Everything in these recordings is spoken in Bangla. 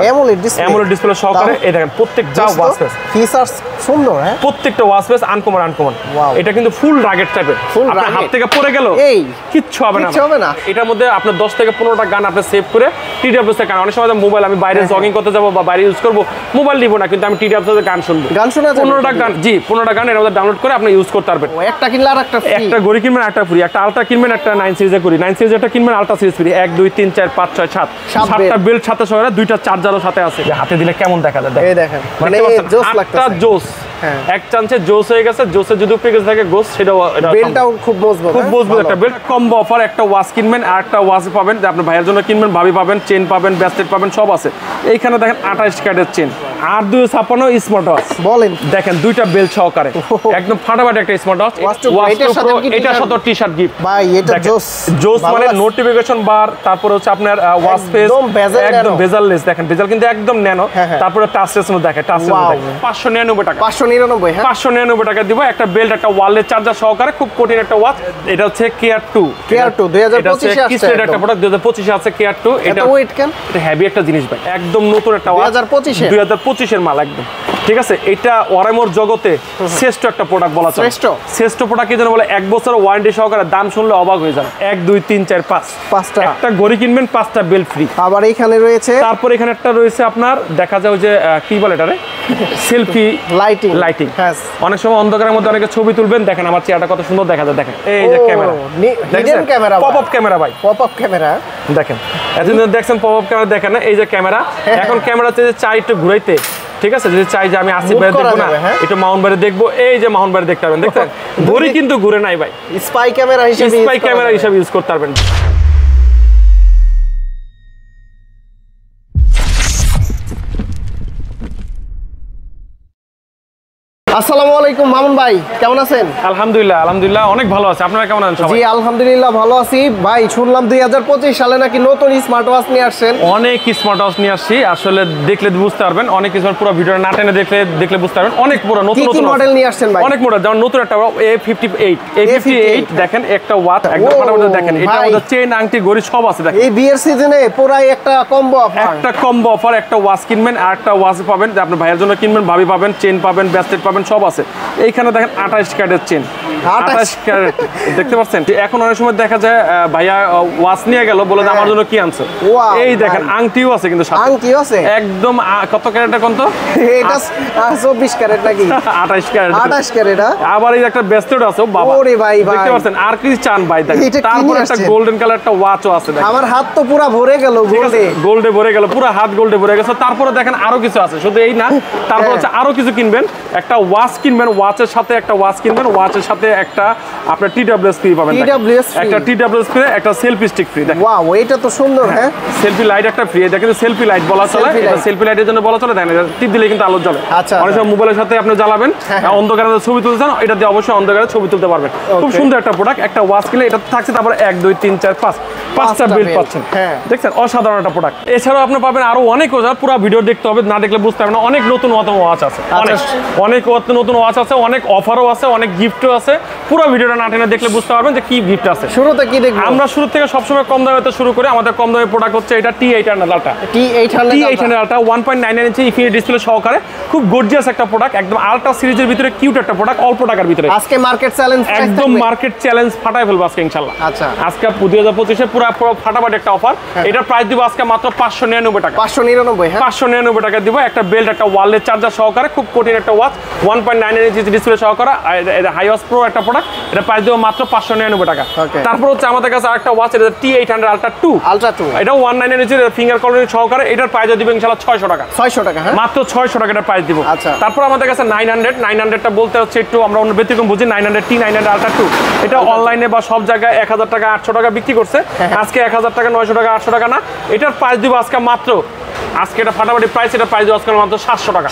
অ্যামোলেড ডিসপ্লে সহকারে। এই দেখেন প্রত্যেকটা ওয়াচ ফেস ফিচারস সুন্দর। হ্যাঁ, প্রত্যেকটা ওয়াচ ফেস আনকমন। এটা কিন্তু ফুল রাগেট টাইপের। আপনার হাত থেকে পড়ে গেল এই কিচ্ছু হবে না। এটার মধ্যে আপনার 10 থেকে 15টা গান আপনি সেভ করে টিডব্লিউএস এর গান, অনেক সময় মোবাইল আমি বাইরে জগিং করতে যাব বা বাইরে ইউজ করব, মোবাইল নিব না, কিন্তু আমি টিডব্লিউএস এর গান শুনবো। গান শোনা যায় 15টা গান, জি 15টা গান এর মধ্যে ডাউনলোড করে আপনি ইউজ করতে পারবেন। একটা কিনলে আর একটা ফ্রি। একটা ঘড়ি কিনবেন একটা ফ্রি, একটা আলট্রা কিনবেন একটা 9 সিরিজের ঘড়ি, 9 সিরিজের একটা কিনবেন আলট্রা সিরিজ ফ্রি। 1 2 3 4 5 6 7 7টা বেল্ট সাথে সহ, 2টা চার্জারও সাথে আছে। হাতে দিলে কেমন দেখা যায় এই দেখেন, মানে জোস লাগতেছে। একটা জোস, এক চান্সে জোস হয়ে গেছে। জোসে যদি উপরে গেছে থাকে গোস, সেটাও বেলটাও খুব মজবুত একটা বেল্ট। কম্বো অফার, একটা ওয়াচ কিনবেন আর একটা ওয়াচ পাবেন, যে আপনার ভাইয়ের জন্য কিনবেন, ভাবি পাবেন, চেন পাবেন, ব্রেসলেট পাবেন, সব আছে এইখানে। দেখেন 28 ক্যারেটের চেন আর 256 স্মার্ট ওয়াচ। বলেন দেখেন দুইটা বেল্ট সহকারে একদম ফাটাফাটি একটা স্মার্ট ওয়াচ। এটার সাথে টি-শার্ট গিফট ভাই, এটা জোস মানে নোটিফিকেশন বার, তারপর হচ্ছে আপনার ওয়াচ ফেস একদম বেজাললেস। দেখেন বেজাল কিন্তু একদম ন্যানো, তারপরে টাচলেস মধ্যে দেখেন, টাচলেস মধ্যে 599 টাকা। 599 টাকা দিব একটা বেল্ট, একটা ওয়ালেট চার্জার সহকারে। খুব কঠিন একটা ওয়াচ। এটা হচ্ছে কেয়ার 2 2025 এ আসছে একটা প্রোডাক্ট, 2025 এ আছে কেয়ার 2। এটা ওয়েট কেন? এটা হেভি একটা জিনিস ভাই, একদম নতুন একটা ওয়াচ 2025 এর মাল একদম, ঠিক আছে। এটা ওরাইমোর জগতে শ্রেষ্ঠ একটা প্রোডাক্ট বলা চলে। শ্রেষ্ঠ প্রোডাক্ট কি জন্য বলে? 1 বছর ওয়ারেন্টি সহকারে। দাম শুনলে অবাক হয়ে যান। 1 2 3 4 5 5টা একটা ঘড়ি কিনবেন 5টা বেল্ট ফ্রি। আবার এখানে রয়েছে, তারপর এখানে একটা রয়েছে আপনার দেখা যায় যে কি বলে এটারে, সেলফি লাইটিং। অনেক সময় অন্ধকারের মধ্যে অনেকে ছবি তুলবেন। দেখেন আমার চেহারাটা কত সুন্দর দেখা যায়। দেখেন এই যে camera, hidden camera, pop up camera ভাই, পপ আপ ক্যামেরা। দেখেন এতদিন দেখছেন পপ আপ ক্যামেরা, দেখেন না এই যে ক্যামেরা। এখন ক্যামেরা চাই একটু ঘুরাইতে, ঠিক আছে, যদি চাই যে আমি আসিফ ভাই দেখবো না, একটু মাউন্ট বাড়ি দেখবো, এই যে মাউন্ট বাড়ি দেখতে পারবেন। দেখছেন ঘড়ি কিন্তু ঘুরে নাই ভাই, স্পাই ক্যামেরা হিসেবে ইউজ করতে পারবেন। আসসালামু আলাইকুম মামুন ভাই, কেমন আছেন? আলহামদুলিল্লাহ অনেক ভালো আছে। আপনারা কেমন আছেন? জি আলহামদুলিল্লাহ ভালো আছি ভাই। শুনলাম 2025 সালে নাকি নতুন স্মার্ট ওয়াচ নিয়ে আসছেন। অনেক স্মার্ট ওয়াচ নিয়ে আসছি, আসলে দেখলে বুঝতে পারবেন। অনেক স্মার্ট, পুরো ভিডিওটা না টেনে দেখলে বুঝতে পারবেন। অনেক পুরো নতুন মডেল নিয়ে আসছেন ভাই? অনেক মডেল, যেমন নতুন একটা A58 দেখেন, একটা ওয়াচ একদম ফাটাফাটি। দেখেন এটা আমাদের চেন, আংটি, ঘড়ি সব আছে। দেখেন এই বিয়ের সিজনে পুরাই একটা কম্বো অফার, একটা ওয়াচ কিনবেন আর একটা ওয়াচ পাবেন, যে আপনার ভাইয়ের জন্য কিনবেন, ভাবি পাবেন, চেন পাবেন, ব্রেসলেট পাবেন, সব আছে এইখানে। দেখেন 28 ক্যারেটের চেন, 28 ক্যারেট দেখতে পাচ্ছেন। এখন অনেক সময় দেখা যায় ভাইয়া ওয়াচ নিয়ে গেল, বলে আমার জন্য কি আনছো, এই দেখেন আংটিও আছে, কিন্তু আংটিও আছে একদম। কত ক্যারেটের কোন তো? এটা 24 ক্যারেট নাকি 28 ক্যারেট। আবার এই একটা ব্রেসলেট আছে, বাবা ওরে ভাই দেখতে পাচ্ছেন। আর কি চান ভাই? দেখেন তারপর একটা গোল্ডেন কালার একটা ওয়াচও আছে। দেখেন আমার হাত তো পুরো ভরে গেল, গোল্ডে ভরে গেল, পুরো হাত গোল্ডে ভরে গেছে। তারপরে দেখেন আরো কিছু আছে, শুধু এই না, তারপর হচ্ছে আরো কিছু কিনবেন। একটা ওয়াচ কিনবেন, ওয়াচের সাথে একটা ওয়াচ কিনবেন, ওয়াচের সাথে একটা আপনার টিডব্লিউএস ফ্রি পাবেন। একটা টিডব্লিউএস ফ্রি, একটা সেলফি স্টিক ফ্রি। ওয়াও এটা তো সুন্দর। হ্যাঁ সেলফি লাইট একটা ফ্রি। এটা কিন্তু সেলফি লাইট বলা চলে, এটা সেলফি লাইটের জন্য বলা চলে। দেখেন এটা টিপ দিলে কিন্তু আলো জ্বলে। অনেক সময় মোবাইলের সাথে আপনি জ্বালাবেন, অন্ধকারে ছবি তুলতে চান, এটা দিয়ে অবশ্যই অন্ধকারে ছবি তুলতে পারবেন। খুব সুন্দর একটা প্রোডাক্ট। একটা ওয়াচ কিনলে এটা থাকছে, তারপরে 1 2 3 4 5 5টা বেল্ট পাচ্ছেন। দেখছেন অসাধারণ একটা প্রোডাক্ট। এছাড়াও আপনি পাবেন আরো অনেক ওয়াচ, পুরো ভিডিও দেখতে হবে, না দেখলে বুঝতে পারবেন না। অনেক নতুন ওয়াচ আছে, অনেক নতুন ওয়াচ আছে, অনেক অফারও আছে, অনেক গিফটও আছে। পুরো ভিডিওটা না টেনে দেখলে বুঝতে পারবেন যে কি গিফট আছে। শুরুতে কি দেখব? আমরা শুরু থেকে সবসময় কম দামে শুরু করি। আমাদের কম দামের প্রোডাক্ট হচ্ছে এটা T800 আলট্রা 1.99 ইঞ্চি ইনফিনিটি ডিসপ্লে সহকারে। খুব গর্জিয়াস একটা প্রোডাক্ট, একদম আলট্রা সিরিজের ভিতরে কিউট একটা প্রোডাক্ট, অল্প টাকার ভিতরে। আজকে মার্কেট চ্যালেঞ্জ, একদম মার্কেট চ্যালেঞ্জ ফাটাই ফেলবো আজকে ইনশাআল্লাহ। আচ্ছা আজকে 2025 এ পুরো ফাটাফাটি একটা অফার। এটার প্রাইস দিব আজকে মাত্র 599 টাকা। 599 টাকা দিব একটা বেল্ট, একটা ওয়ালেট চার্জার সহকারে। খুব কঠিন একটা ওয়াচ, 1.99 ইঞ্চি ডিসপ্লে সহকারে, হাইওয়াস প্রো একটা প্রোডাক্ট। এটা প্রাইস দিব মাত্র 599 টাকা। তারপর হচ্ছে আমাদের কাছে আরেকটা ওয়াচ, এটা T800 আলট্রা 2। এটা 199 ইঞ্চি ফিঙ্গার কলরিং সহকারে। এটার প্রাইস দিব ইনশাআল্লাহ 600 টাকা। মাত্র 600 টাকা এটা প্রাইস দিব। তারপর আমাদের কাছে 900টা বলতে হচ্ছে একটু আমরা অন্য ব্যতিক্রম বুঝি। 900 T900 আলট্রা 2 এটা অনলাইনে বা সব জায়গায় 1000 টাকা 800 টাকা বিক্রি করছে। আজকে 1000 টাকা 900 টাকা 800 টাকা না, এটার প্রাইস দিব আজকে মাত্র, আজকে এটা ফাটাফাটি প্রাইস, এটা প্রাইস আজকে মাত্র 700 টাকা।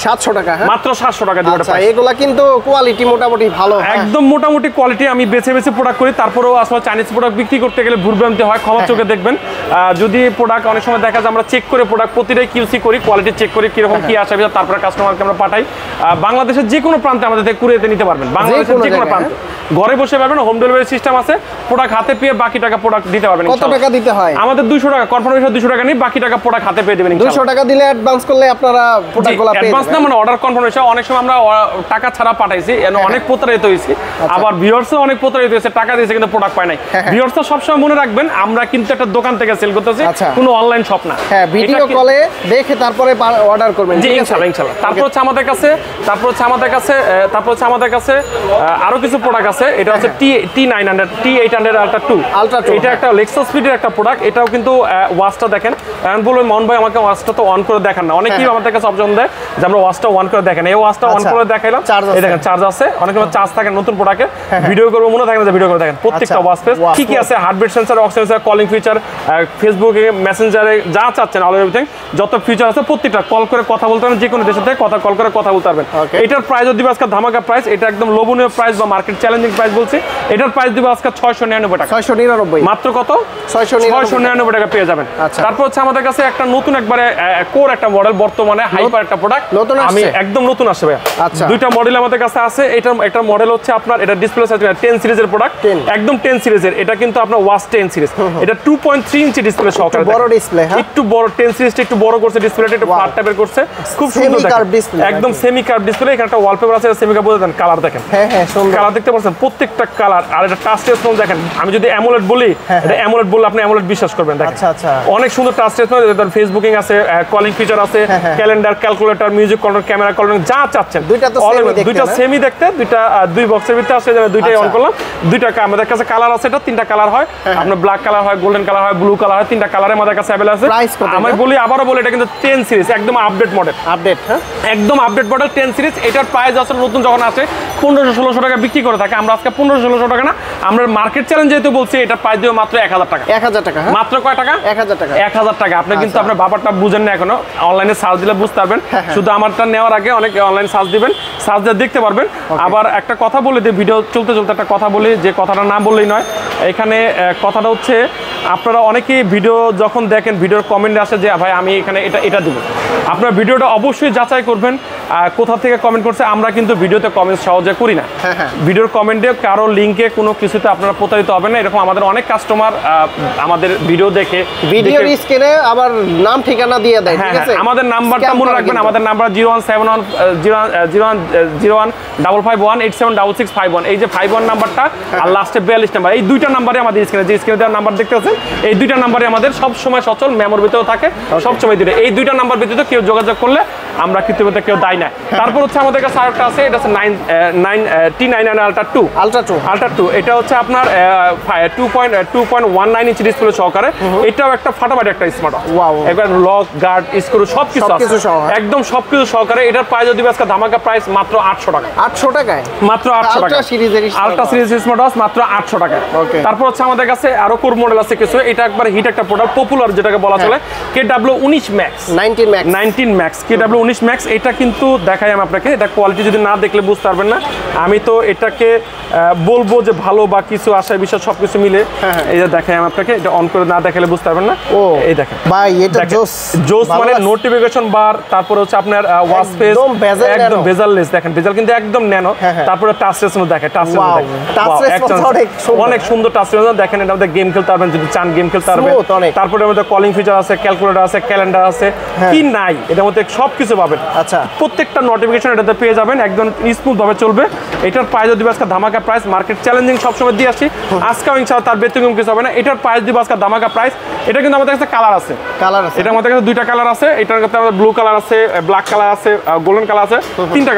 মাত্র 700 টাকা দিব। আচ্ছা এগুলা কিন্তু কোয়ালিটি মোটামুটি ভালো, একদম মোটামুটি কোয়ালিটি। আমি বেছে প্রোডাক্ট করি, তারপরেও আসলে চাইনিজ প্রোডাক্ট বিক্রি করতে গেলে ভুলভ্রান্তি হয়, ক্ষমা চোখে দেখবেন। যদি প্রোডাক্ট অনেক সময় দেখা যায় আমরা চেক করে প্রোডাক্ট প্রতিটাই কিউসি করি, কোয়ালিটি চেক করি কিরকম কি আসে, তারপরে কাস্টমারকে আমরা পাঠাই। বাংলাদেশের যে কোনো প্রান্তে আমাদের থেকে কুরিয়ারে নিতে পারবেন। বাংলাদেশের যে কোনো প্রান্তে ঘরে বসে পাবেন, হোম ডেলিভারি সিস্টেম আছে। প্রোডাক্ট হাতে পেয়ে বাকি টাকা প্রোডাক্ট দিতে পারবেন। কত টাকা দিতে হয়? আমাদের 200 টাকা কনফার্মেশন, 200 টাকা নিয়ে বাকি টাকা প্রোডাক্ট হাতে পেয়ে দেবেন। 200 টাকা দিলে অ্যাডভান্স করলে আপনারা প্রোডাক্টগুলো পেয়ে অ্যাডভান্স না মানে অর্ডার কনফার্মেশন অনেক সময় আমরা টাকা ছাড়া পাঠাইছি অনেক প্রতারিত হয়েছি আবার ভিউয়ার্সও অনেক প্রতারিত হয়েছে টাকা দিয়েছে কিন্তু প্রোডাক্ট পায় নাই ভিউয়ার্সরা সবসময় মনে রাখবেন আমরা কিন্তু একটা দোকান থেকে সেল করতেছি কোনো অনলাইন শপ না হ্যাঁ ভিডিও কলে দেখে তারপরে অর্ডার করবেন জি ইনশাআল্লাহ তারপর হচ্ছে আমাদের কাছে আরো কিছু প্রোডাক্ট আছে এটা হচ্ছে T900 T800 Ultra 2 এটা একটা Lexus Speed-এর একটা প্রোডাক্ট এটাও কিন্তু ওয়াচটা দেখেন এখন বলবেন মন ভাই আমাকে ওয়াচটা তো অন করে দেখান না অনেকেই আমাদের কাছে অপশন দেয় যে আমরা ওয়াচটা অন করে দেখেন এই ওয়াচটা অন করে দেখাইলাম এই দেখেন চার্জ আছে অনেক সময় চার্জ থাকে নতুন প্রোডাক্টে ভিডিও করব মনে থাকে না যে ভিডিও করে দেখেন প্রত্যেকটা ওয়াচ পেজ কি কি আছে heartbeat sensor oxygen sensor calling feature ফেসবুকে মেসেঞ্জারে যা চাচ্ছেন অল এভরিথিং যত ফিচার আছে প্রত্যেকটা কল করে কথা বলতে পারবেন যে কোনো দেশের থেকে কল করে কথা বলতে পারবেন এটার প্রাইস দিব আজকে ধামাকা প্রাইস এটা একদম লোভনীয় প্রাইস বা মার্কেট চ্যালেঞ্জিং প্রাইস বলছি এটার প্রাইস দিব আজকে 699 টাকা 699 মাত্র কত 699 টাকা পেয়ে যাবেন তারপর হচ্ছে আমাদের কাছে একটা নতুন একবারে কোর একটা মডেল বর্তমানে হাইপার একটা প্রোডাক্ট আমি একদম নতুন আসছে ভাই দুইটা মডেল আমাদের কাছে আছে এটা একটা মডেল হচ্ছে আপনার এটা ডিসপ্লে সাইজ 10 সিরিজের প্রোডাক্ট একদম 10 সিরিজের এটা কিন্তু আপনার ওয়াচ 10 সিরিজ এটা 2.3 ইঞ্চি ডিসপ্লে সহকারে বড় ডিসপ্লে হ্যাঁ একটু বড় 10 সিরিজটা একটু বড় করছে ডিসপ্লেটা একটু ফ্ল্যাট টাইপের করছে খুব সুন্দর দেখেন একদম সেমি কার্ভ ডিসপ্লে এখানে একটা ওয়ালপেপার আছে সেমি কার্ভ দেন কালার দেখেন হ্যাঁ সুন্দর কালার দেখতে পাচ্ছেন প্রত্যেকটা কালার আর এটা টাচ টেস্ট দেখেন আমি যদি অ্যামোলেড বলি এটা অ্যামোলেড বললে আপনি অ্যামোলেড বিশ্বাস করবেন দেখেন আচ্ছা অনেক সুন্দর টাচ টেস্ট ফেসবুকিং আছে কলিং ফিচার আছে calendar calculator music control camera control যা চাচ্ছেন দুইটা সেমি দেখতে দুই বক্সের ভিতরে আসে দুইটাই অন করলাম দুইটা আমাদের কাছে কালার আছে এটা তিনটা কালার হয় আপনার ব্ল্যাক কালার হয় গোল্ডেন কালার হয় ব্লু কালার হয় তিনটা কালারে আমাদের কাছে अवेलेबल আছে আমি বলি আবারো বলি এটা কিন্তু 10 সিরিজ একদম আপডেট মডেল একদম আপডেট মডেল 10 সিরিজ এটার প্রাইস আসলে নতুন যখন আসে 1500-1600 টাকা বিক্রি করে থাকে আমরা আজকে 1500-1600 টাকা না আমরা মার্কেট চ্যালেঞ্জ যেহেতু বলছি এটা প্রাইস দিও মাত্র 1000 টাকা 1000 টাকা মাত্র কয় টাকা 1000 টাকা 1000 টাকা আপনি কিন্তু আপনার ব্যাপারটা বুঝেন না এখনো অনলাইনে সার্চ দিলে বুঝতে পারবেন শুধু আমারটা নেওয়ার আগে অনেক অনলাইন সার্চ দিবেন সার্চ দিয়ে দেখতে পারবেন আবার একটা কথা বলে দিই ভিডিও চলতে চলতে একটা কথা বলি যে কথাটা না বললেই নয় এখানে কথাটা হচ্ছে আপনারা অনেকেই ভিডিও যখন দেখেন ভিডিওর কমেন্টে আসে যে ভাই আমি এখানে এটা দেব আপনারা ভিডিওটা অবশ্যই যাচাই করবেন কোথা থেকে কমেন্ট করছে আমরা কিন্তু ভিডিওতে কমেন্ট সহজে করি না ভিডিওর কমেন্টে কারো লিংকে কোনো কিছুতে আপনারা প্রতারিত হবেন না এরকম আমাদের অনেক কাস্টমার আমাদের ভিডিও দেখে ভিডিওর স্ক্রিনে আবার নাম ঠিকানা দিয়ে দেয় ঠিক আছে আমাদের নাম্বারটা মনে রাখবেন আমাদের নাম্বার 017100551876651 এই যে 51 নাম্বারটা আর লাস্টে 42 নাম্বার এই দুইটা নাম্বারে আমাদের স্ক্রিনে যে স্ক্রিনে দেওয়া নাম্বার দেখতে আছেন এই দুইটা নাম্বারে আমাদের সব সময় সচল মেমোর ভিতরে থাকে সব সময় দিতে এই দুইটা নাম্বার ভিতরে কেউ যোগাযোগ করলে আমরা কৃতজ্ঞতা কেউ দাই না তারপর হচ্ছে আমাদের কাছে আরেকটা আছে এটা হচ্ছে T900 Ultra 2 এটা হচ্ছে আপনার 2.19 ইঞ্চি ডিসপ্লে সহকারে এটাও একটা ফাটাফাটি একটা স্মার্ট ওয়াচ একবার লক গার্ড স্ক্রু সবকিছু আছে একদম সবকিছু সহকারে এটার প্রাইস যদি আজকে ধামাকা প্রাইস মাত্র 800 টাকা 800 টাকায় মাত্র 800 টাকা আলট্রা সিরিজ স্মার্ট ওয়াচ মাত্র 800 টাকা তারপর হচ্ছে আমাদের কাছে আরো কোর মডেল আছে কিছু এটা একবার হিট একটা প্রোডাক্ট পপুলার যেটাকে বলা চলে KW19 Max 19 Max KW19 Max এটা কিন্তু দেখাই আমি আপনাকে এটা কোয়ালিটি যদি না দেখলে বুঝতে পারবেন না আমি তো এটাকে বলবো যে ভালো বা কিছু আশা বিষয় সবকিছু মিলে এই যে দেখাই আমি আপনাকে এটা অন করে না দেখালে বুঝতে পারবেন না এই দেখেন ভাই এটা জোস মানে নোটিফিকেশন বার তারপর হচ্ছে আপনার ওয়াচ পেজ একদম বেজাললেস দেখেন বেজাল কিন্তু একদম ন্যানো তারপরে টাচ রেসপন্স দেখেন টাচ রেসপন্স অনেক সুন্দর টাচ রেসপন্স দেখেন এটা মধ্যে গেম খেলতে পারবেন যদি চান গেম খেলতে পারবেন তারপরে মধ্যে কলিং ফিচার আছে ক্যালকুলেটর আছে ক্যালেন্ডার আছে কি নাই এটার মধ্যে সবকিছু পাবেন আচ্ছা প্রত্যেকটা নোটিফিকেশন এটাতে পেয়ে যাবেন একদম স্মুথ ভাবে চলবে এটার প্রাইস যদি আজকে ধামাকা প্রাইস মার্কেট চ্যালেঞ্জিং সবসময় দিয়ে আসি আজকেও ইনশাআল্লাহ তার ব্যতিক্রম কিছু হবে না এটার প্রাইস দিব আজকে ধামাকা প্রাইস এটা কিন্তু আমাদের কাছে কালার আছে এটার মধ্যে কাছে দুইটা কালার আছে এটার কাছে আমাদের ব্লু কালার আছে ব্ল্যাক কালার আছে গোল্ডেন কালার আছে তিনটা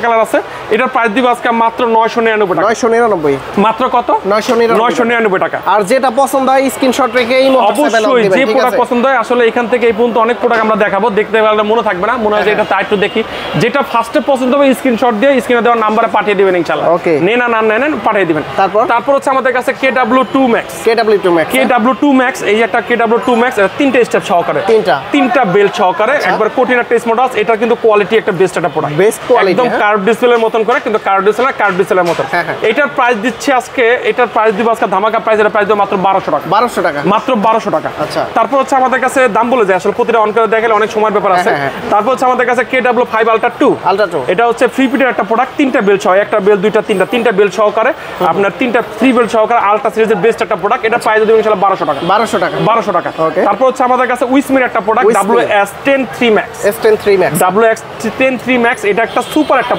কালার আছে এটার প্রাইস দিব আজকে মাত্র 999 টাকা 999 মাত্র কত 999 টাকা আর যেটা পছন্দ হয় স্ক্রিনশট রেখে এই অবশ্যই যে প্রোডাক্ট পছন্দ হয় আসলে এখান থেকে এই পর্যন্ত অনেক প্রোডাক্ট আমরা দেখাবো দেখতে গেলে মনে থাকবে না মনে হয় যে এটা তাই একটু দেখি যেটা ফার্স্টে পছন্দ হবে স্ক্রিনশট দিয়ে স্ক্রিনে দেওয়া নাম্বারে পাঠিয়ে দিবেন ইনশাআল্লাহ নেন না নেন পাঠিয়ে দিবেন তারপর হচ্ছে আমাদের কাছে KW2 Max এই একটা KW2 Max তিনটা স্টেপ সহকারে তিনটা বেল্ট সহকারে একবার কঠিন একটা স্মার্ট ওয়াচ এটা কিন্তু কোয়ালিটি একটা বেস্ট একটা প্রোডাক্ট একদম কার্ভ ডিসপ্লের মতন করে কিন্তু কার্ভ ডিসপ্লের মতন এটার প্রাইস দিচ্ছে আজকে এটার প্রাইস দিব আজকে ধামাকা প্রাইস এর প্রাইস দিব মাত্র 1200 টাকা মাত্র 1200 টাকা আচ্ছা তারপর হচ্ছে আমাদের কাছে দাম বলে যায় আসলে প্রতিটা অন করে দেখালে অনেক সময়ের ব্যাপার আছে তারপর হচ্ছে আমাদের কাছে KW5 Ultra 2 এটা হচ্ছে ফ্রি পিটের একটা প্রোডাক্ট তিনটা বেল্ট সহ একটা বেল্ট দুইটা তিনটা বেল্ট সহকারে আপনার তিনটা ফ্রি বেল্ট সহকারে আলট্রা সিরিজের বেস্ট একটা প্রোডাক্ট এটা প্রাইস দিব ইনশাআল্লাহ 1200 টাকা 1200 টাকা। তারপর হচ্ছে আমাদের কাছে উইসমির একটা product WS10 3 Max। S10 3 Max, WS10 3 Max এটা একটা সুপার একটা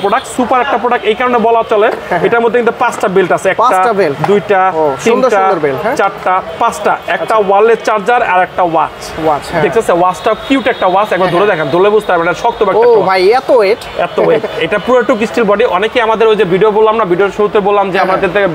প্রোডাক্ট এই কারণে বলা চলে। এটার মধ্যে কিন্তু 5টা বেল্ট আছে, একটা দুইটা তিনটা চারটা পাঁচটা, একটা ওয়ালের চার্জার আর একটা ওয়াচ। দেখতেছে ওয়াচটা কিউট একটা ওয়াচ, একবার ধরে দেখেন, ধরে বুঝতে পারবেন এটা শক্ত একটা। ও ভাই এত ওয়েট, এটা পুরো টুক স্টিল বডি। অনেকে আমাদের ওই যে ভিডিও বললাম না, ভিডিওর শুরুতে বললাম যে আমাদের থেকে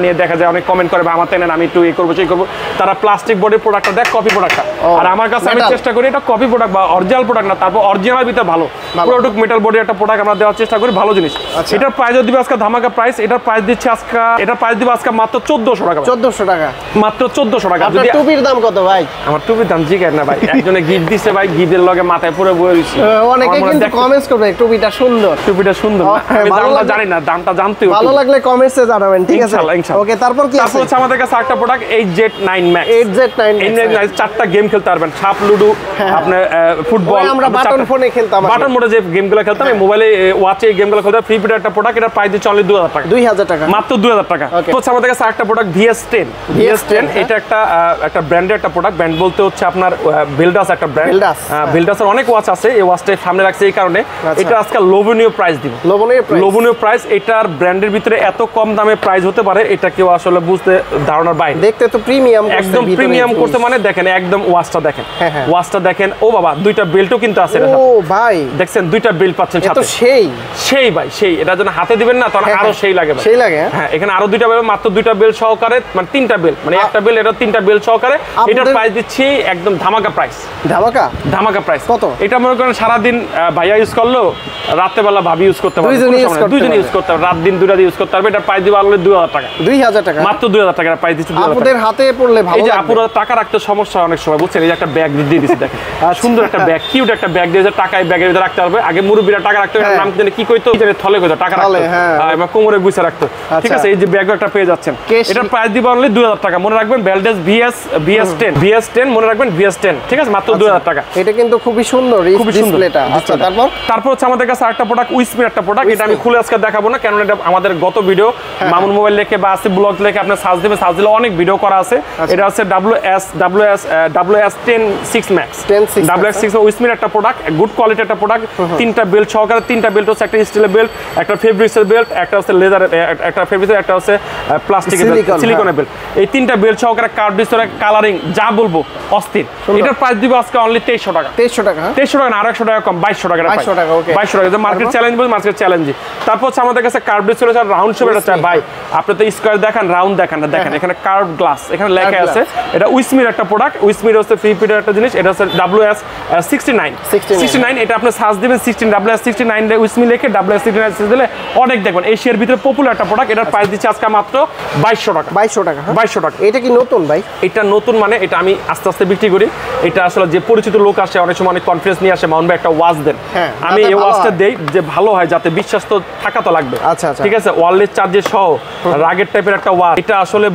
নিয়ে দেখা যায় অনেক কমেন্ট করে, আমার থেকে নেন, আমি একটু করবো সেই করবো। তারা প্লাস্টিক বডির প্রোডাক্টটা দেখ, কপি প্রোডাক্টটা। আর আমার কাছে আমি চেষ্টা করি এটা কপি প্রোডাক্ট বা অরিজিনাল প্রোডাক্ট না, তারপর অরিজিনাল ভিতরে ভালো পুরো টুক মেটাল বডি একটা প্রোডাক্ট আমরা দেওয়ার চেষ্টা করি, ভালো জিনিস। এটার প্রাইস দিবে আজকে ধামাকা প্রাইস। এটার প্রাইস দিচ্ছে আজকে, এটার প্রাইস দিবে আজকে মাত্র 1400 টাকা। 1400 টাকা মাত্র 1400 টাকা। আপনার টুপির দাম কত ভাই? আমার টুপির দাম জিজ্ঞেস না ভাই, একজনে গিফট দিছে ভাই, গিফটের লগে মাথায় পুরো বয়ে রইছে। অনেকে কিন্তু কমেন্টস করবে টুপিটা সুন্দর, টুপিটা সুন্দর। আমি দামটা জানি না, দামটা জানতে হবে, ভালো লাগলে কমেন্টসে জানাবেন, ঠিক আছে? ওকে, তারপর কি আছে? তারপর হচ্ছে আমাদের কাছে একটা product HZ9 Max। 8Z9 Max, চারটা গেম খেলতে পারবেন, সাপ, লুডো, আপনার ফুটবল। আমরা বাটন ফোনে খেলতাম, বাটন মোডে যে গেমগুলো খেলতাম, মোবাইলে ওয়াচে গেমগুলো খেলতাম। ফ্রি পিড একটা প্রোডাক্ট, এটা প্রাইস দিচ্ছে অনলি 2000 টাকা। 2000 টাকা, মাত্র 2000 টাকা। হচ্ছে আমাদের কাছে একটা প্রোডাক্ট VS10। এটা একটা ব্র্যান্ডের একটা প্রোডাক্ট। ব্র্যান্ড বলতে হচ্ছে আপনার ভেলডাস একটা ব্র্যান্ড। ভেলডাসের অনেক ওয়াচ আছে, এই ওয়াচটা সামনে রাখছে এই কারণে। এটা আজকাল লোভনীয় প্রাইস দিব, লোভনীয় প্রাইস। এটার ব্র্যান্ডের ভিতরে এত কম দামে প্রাইস হতে পারে, এটা কেউ আসলে বুঝতে ধারণার বাইরে। দেখতে তো প্রিমিয়াম, একদম প্রিমিয়াম করতে, মানে দেখেন একদম ওয়াচটা দেখেন, ওয়াচটা দেখেন। ও বাবা, দুইটা বেল্টও কিন্তু আছে। ও ভাই দেখছেন, দুইটা বেল্ট পাচ্ছেন সাথে। সেই ভাই সেই, এটা যখন হাতে দিবেন না তখন আরো সেই লাগে, সেই লাগে। হ্যাঁ, এখানে আরো দুইটা বেল্ট, মাত্র দুইটা বেল্ট সহকারে, মানে তিনটা বেল্ট, মানে একটা বেল্ট, এটা তিনটা বেল্ট সহকারে। এটার প্রাইস দিচ্ছি একদম ধামাকা প্রাইস। ধামাকা প্রাইস কত? এটা মনে করেন সারাদিন ভাইয়া ইউজ করলো, রাতে বেলা ভাবি ইউজ করতে পারবে, দুইজনে ইউজ করতে পারবে, রাত দিন দুইটা ইউজ করতে পারবে। এটা প্রাইস দিবে আলো 2000 টাকা। 2000 টাকা, মাত্র 2000 টাকা প্রাইস দিচ্ছি। আপনাদের হাতে পড়লে ভালো। এই যে আপুরা টাকা রাখতে সমস্যা অনেক সময়, বুঝছেন? এই যে একটা ব্যাগ দিয়ে দিছি দেখেন, সুন্দর একটা ব্যাগ, কিউট একটা ব্যাগ দিয়ে টাকা এই ব্যাগের ভিতরে রাখতে পারবে। আগে মুরব্বিরা টাকা রাখতো, এর নাম কি কইতো? থলে কইতো, টাকা রাখতো, এবার কোমরে গুছা রাখতো, ঠিক আছে? এই যে ব্যাগ একটা পেয়ে যাচ্ছেন, এটার প্রাইস দিবে অনলি 2000 টাকা। মনে রাখবেন ভেলডাস VS10, মনে রাখবেন VS10, ঠিক আছে? মাত্র 2000 টাকা। এটা কিন্তু খুবই সুন্দর, খুবই সুন্দর এটা। আচ্ছা, তারপর হচ্ছে আমাদের কাছে আরেকটা প্রোডাক্ট উইসমির একটা প্রোডাক্ট। এটা আমি খুলে আজকে দেখাবো না, কারণ এটা আমাদের গত ভিডিও মামুন মোবাইল লেখে বা আসিফ ব্লগ লেখে আপনি সার্চ দিবেন, সার্চ দিলে অনেক ভিডিও করা আছে। এটা হচ্ছে WS10 6 Max। WS6 উইসমির একটা প্রোডাক্ট, গুড কোয়ালিটি একটা প্রোডাক্ট। তিনটা বেল্ট সহকারে, তিনটা বেল্ট হচ্ছে একটা স্টিলের বেল্ট, একটা ফেব্রিক্সের বেল্ট, একটা হচ্ছে লেদার, একটা ফেব্রিক্সের, একটা হচ্ছে প্লাস্টিকের বেল্ট, সিলিকনের বেল্ট। এই তিনটা বেল্ট সহকারে কার্ভ ডিসপ্লে, কালারিং যা বলবো অস্থির। এটার প্রাইস দিব আজকে অনলি 2300 টাকা। 2300 টাকা না, আর 100 টাকা কম, 2200 টাকা। 2200 টাকা, মার্কেট চ্যালেঞ্জ বল, মার্কেট চ্যালেঞ্জ। তারপর হচ্ছে আমাদের কাছে কার্ভ ডিসপ্লে আর রাউন্ড শেপের আছে। ভাই আপনি তো স্কয়ার দেখান, রাউন্ড দেখান না, দেখেন এখানে কার্ভ গ্লাস, এখানে লেখা আছে। এটা উইসমির একটা প্রোডাক্ট। উইসমির হচ্ছে ফ্রি পিডের একটা জিনিস। এটা হচ্ছে WS69। এটা আপনি সার্চ দিবেন 16 WS69 উইসমি লিখে WS69 সার্চ দিলে অনেক দেখবেন। এশিয়ার ভিতরে পপুলার একটা প্রোডাক্ট। এটার প্রাইস দিচ্ছে আজকে মাত্র 2200 টাকা। 2200 টাকা। এটা কি নতুন ভাই? এটা নতুন, মানে এটা আমি আস্তে আস্তে বিক্রি করি। এটা আসলে যে পরিচিত লোক আসে, অনেক সময় অনেক কনফিডেন্স নিয়ে আসে, মাউন্ট ভাই একটা ওয়াচ দেন, আমি এই ওয়াচটা দেই যে ভালো হয়, যাতে বিশ্বাস তো থাকা তো লাগবে। আচ্ছা, ঠিক আছে? ওয়ালের চার্জের সহ রাগের টাইপের একটা ওয়াচ। এটা আসলে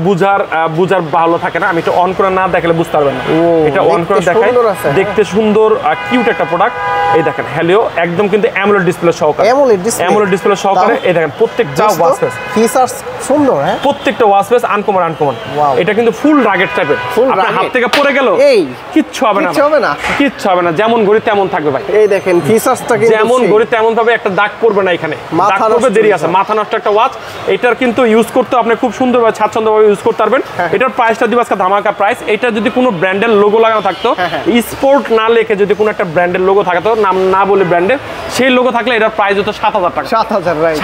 বুঝার ভালো থাকে না, আমি এটা অন করে না দেখলে বুঝতে পারবেন না। এটা অন করে দেখাই, দেখতে সুন্দর কিউট একটা প্রোডাক্ট। এই দেখেন হ্যালিও একদম কিন্তু অ্যামোলেড ডিসপ্লে সহকারে, অ্যামোলেড ডিসপ্লে সহকারে। এই দেখেন প্রত্যেকটা ওয়াচ ফেস ফিচারস সুন্দর, হ্যাঁ প্রত্যেকটা ওয়াচ ফেস আনকমন। এটা কিন্তু ফুল রাগের টাইপের, আপনার হাত থেকে পড়ে গেল কিচ্ছু হবে না, যেমন ঘড়ি তেমন থাকবে ভাই। এই দেখেন ফিচারসটা কিন্তু যেমন ঘড়ি তেমন ভাবে, একটা দাগ পড়বে না এখানে, দাগ পড়বে দেরি আছে, মাথা নষ্ট একটা ওয়াচ। এটার কিন্তু ইউজ করতে আপনি খুব সুন্দরভাবে স্বাচ্ছন্দ্যভাবে ইউজ করতে পারবেন। এটার প্রাইসটা দিব আজকে ধামাকা প্রাইস। এটা যদি কোনো ব্র্যান্ডের লোগো লাগানো থাকতো, স্পোর্ট না লিখে যদি কোনো একটা ব্র্যান্ডের লোগো থাকতো, নাম না বলে ব্র্যান্ডের, সেই লোগো থাকলে এটার প্রাইস হতো 7000 টাকা।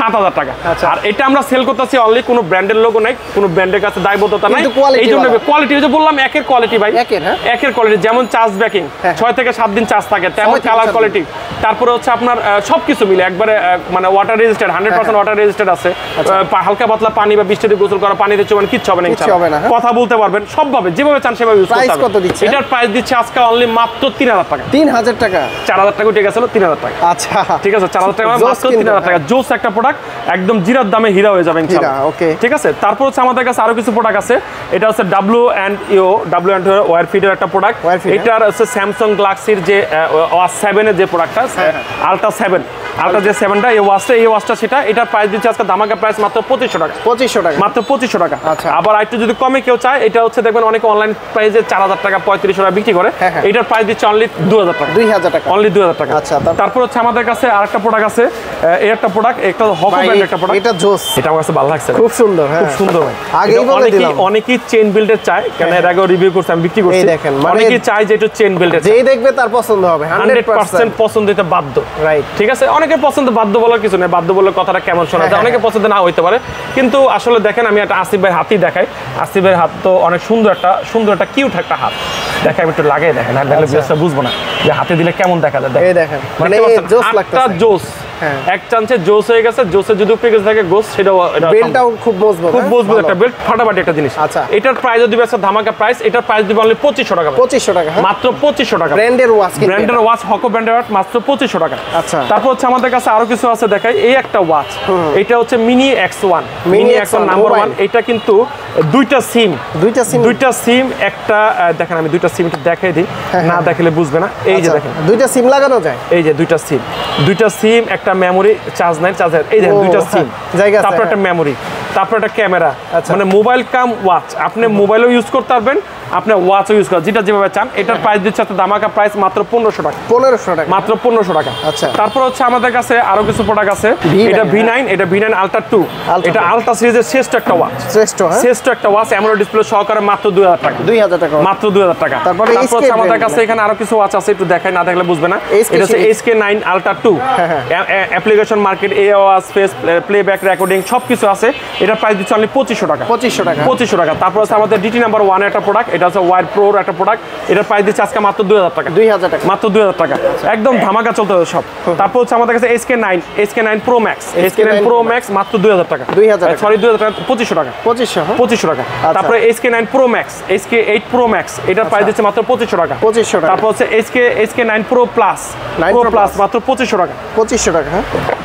7000 টাকা। আর এটা আমরা সেল করতেছি অনলি, কোনো ব্র্যান্ডের লোগো নাই, কোনো ব্র্যান্ডের কাছে দায়বদ্ধতা নাই। এই জন্য কোয়ালিটি, যে বললাম একের কোয়ালিটি ভাই, একের কোয়ালিটি। যেমন চার্জ ব্যাকিং 6 থেকে 7 দিন চার্জ থাকে, তেমন কালার কোয়ালিটি। তারপরে হচ্ছে আপনার সবকিছু মিলে একবারে মানে ওয়াটার রেজিস্টার্ড, 100% ওয়াটার রেজিস্টার্ড আছে। হালকা পাতলা পানি বা বৃষ্টিতে গোসল করা, পানিতে চোবান কিচ্ছু হবে না, কথা বলতে পারবেন সবভাবে, যেভাবে চান সেভাবে ইউজ করতে পারবেন। এটার প্রাইস দিচ্ছে আজকে অনলি মাত্র 3000 টাকা। 3000 টাকা, 4000 টাকা উঠে গেছিল, 3000 টাকা। আচ্ছা ঠিক আছে, 4000 টাকা মাত্র 3000 টাকা। জোস একটা প্রোডাক্ট, একদম জিরার দামে হীরা হয়ে যাবে ইনশাআল্লাহ। ওকে ঠিক আছে। তারপর হচ্ছে আমাদের কাছে আরো কিছু প্রোডাক্ট আছে। এটা হচ্ছে W&O ওয়্যার ফিডের একটা প্রোডাক্ট। এটার হচ্ছে স্যামসাং গ্যালাক্সির যে 7 এর যে প্রোডাক্টটা, আলট্রা 7, আলট্রা যে 7টা এই ওয়াচটা সেটা, এটার প্রাইস দিচ্ছে আজকে ধামাকা প্রাইস মাত্র 2500 টাকা। 2500 টাকা, মাত্র 2500 টাকা। আচ্ছা। আবার একটু যদি কমে কেউ চায়, এটা হচ্ছে দেখবেন অনেকে অনলাইন প্রাইসে 4000 টাকা 3500 টাকা বিক্রি করে, এটার প্রাইস দিচ্ছে অনলি 2000 টাকা। 2000 টাকা, অনলি 2000 টাকা। আচ্ছা। তারপর হচ্ছে আমাদের কাছে আরেকটা প্রোডাক্ট আছে, এই একটা প্রোডাক্ট, একটা হকো ব্র্যান্ড একটা প্রোডাক্ট, এটা জোস, এটা আমার কাছে ভালো লাগছে, খুব সুন্দর। হ্যাঁ, খুব সুন্দর ভাই। আগেই বলে দিলাম, অনেকেই চেইন বিল্ডের চায়, কারণ এর আগেও রিভিউ করছি, আমি বিক্রি করছি। দেখেন, অনেকেই চায় যে একটু চেইন বিল্ডের, যেই দেখবে তার পছন্দ হবে, 100% পছন্দ হতে বাধ্য। রাইট, ঠিক আছে। অনেকের পছন্দ বাধ্য বলার কিছু নেই, বাধ্য বললে কথাটা কেমন শোনা যায়, অনেকের পছন্দ না হইতে পারে, কিন্তু আসলে দেখেন আমি একটা আসিফ ভাই হাতই দেখাই। আসিফ ভাইয়ের হাত তো অনেক সুন্দর একটা কিউট একটা হাত, দেখাই আমি একটু লাগাই, দেখেন না দেখলে বুঝবো না যে হাতে দিলে কেমন দেখা যায়। এই দেখেন, মানে জোস লাগতেছে, জোস। এক চান্সে জোস হয়ে গেছে, জোসে যদি উপরে গেছে থাকে গোস, সেটাও বেল্টটাও খুব মজবুত, খুব মজবুত একটা বেল্ট, ফাটাফাটি একটা জিনিস। আচ্ছা, এটার প্রাইস যদি আছে ধামাকা প্রাইস, এটার প্রাইস দিবে অনলি 2500 টাকা। 2500 টাকা, মাত্র 2500 টাকা। ব্র্যান্ডের ওয়াচ, ব্র্যান্ডের ওয়াচ, হকো ব্র্যান্ডের ওয়াচ, মাত্র 2500 টাকা। আচ্ছা। তারপর হচ্ছে আমাদের কাছে আরো কিছু আছে, দেখাই। এই একটা ওয়াচ, এটা হচ্ছে মিনি X1 নাম্বার 1। এটা কিন্তু দুইটা সিম, একটা দেখেন আমি দুইটা সিম দেখাই দিই, না দেখলে বুঝবে না। এই যে দেখেন, দুইটা সিম লাগানো যায়, এই যে দুইটা সিম, একটা মেমোরি, চার্জার, এই দেখেন দুইটা সিম, তারপর একটা মেমোরি, তারপর একটা ক্যামেরা, মানে মোবাইল কাম ওয়াচ। আপনি মোবাইলও ইউজ করতে পারবেন, আপনি ওয়াচও ইউজ করেন, যেটা যেভাবে চান। এটার প্রাইস দিচ্ছে ধামাকা প্রাইস মাত্র 1500 টাকা। 1500 টাকা, মাত্র 1500 টাকা। আচ্ছা। তারপর হচ্ছে আমাদের কাছে আরো কিছু প্রোডাক্ট আছে। এটা V9, এটা V9 আলট্রা 2, এটা আলট্রা সিরিজের শ্রেষ্ঠ একটা ওয়াচ, শ্রেষ্ঠ একটা ওয়াচ, অ্যামোলেড ডিসপ্লে সহকারে, মাত্র 2000 টাকা। 2000 টাকা, মাত্র 2000 টাকা। তারপর হচ্ছে আমাদের কাছে এখানে আরো কিছু ওয়াচ আছে, একটু দেখাই, না দেখলে বুঝবে না। এটা হচ্ছে SK9 ultra 2, application market, AOS, face playback, recording সবকিছু আছে। এটার প্রাইস দিচ্ছে অনলি 2500 টাকা। 2500 টাকা। তারপর হচ্ছে আমাদের DT নাম্বার 1 একটা প্রোডাক্ট, এটা হচ্ছে ওয়াইড প্রোর একটা প্রোডাক্ট, এটার প্রাইস দিচ্ছে আজকে মাত্র 2000 টাকা। 2000 টাকা, মাত্র 2000 টাকা। একদম ধামাকা চলতেছে সব। তারপর হচ্ছে আমাদের কাছে SK9 Pro Max, SK9 Pro Max মাত্র 2000 টাকা। 2000 টাকা, 2500 টাকা। 2500 টাকা। তারপরে SK9 Pro Max, SK8 Pro Max, এটার প্রাইস দিচ্ছে মাত্র 2500 টাকা। 2500 টাকা। তারপর হচ্ছে SK9 Pro Plus, মাত্র 2500 টাকা। 2500 টাকা।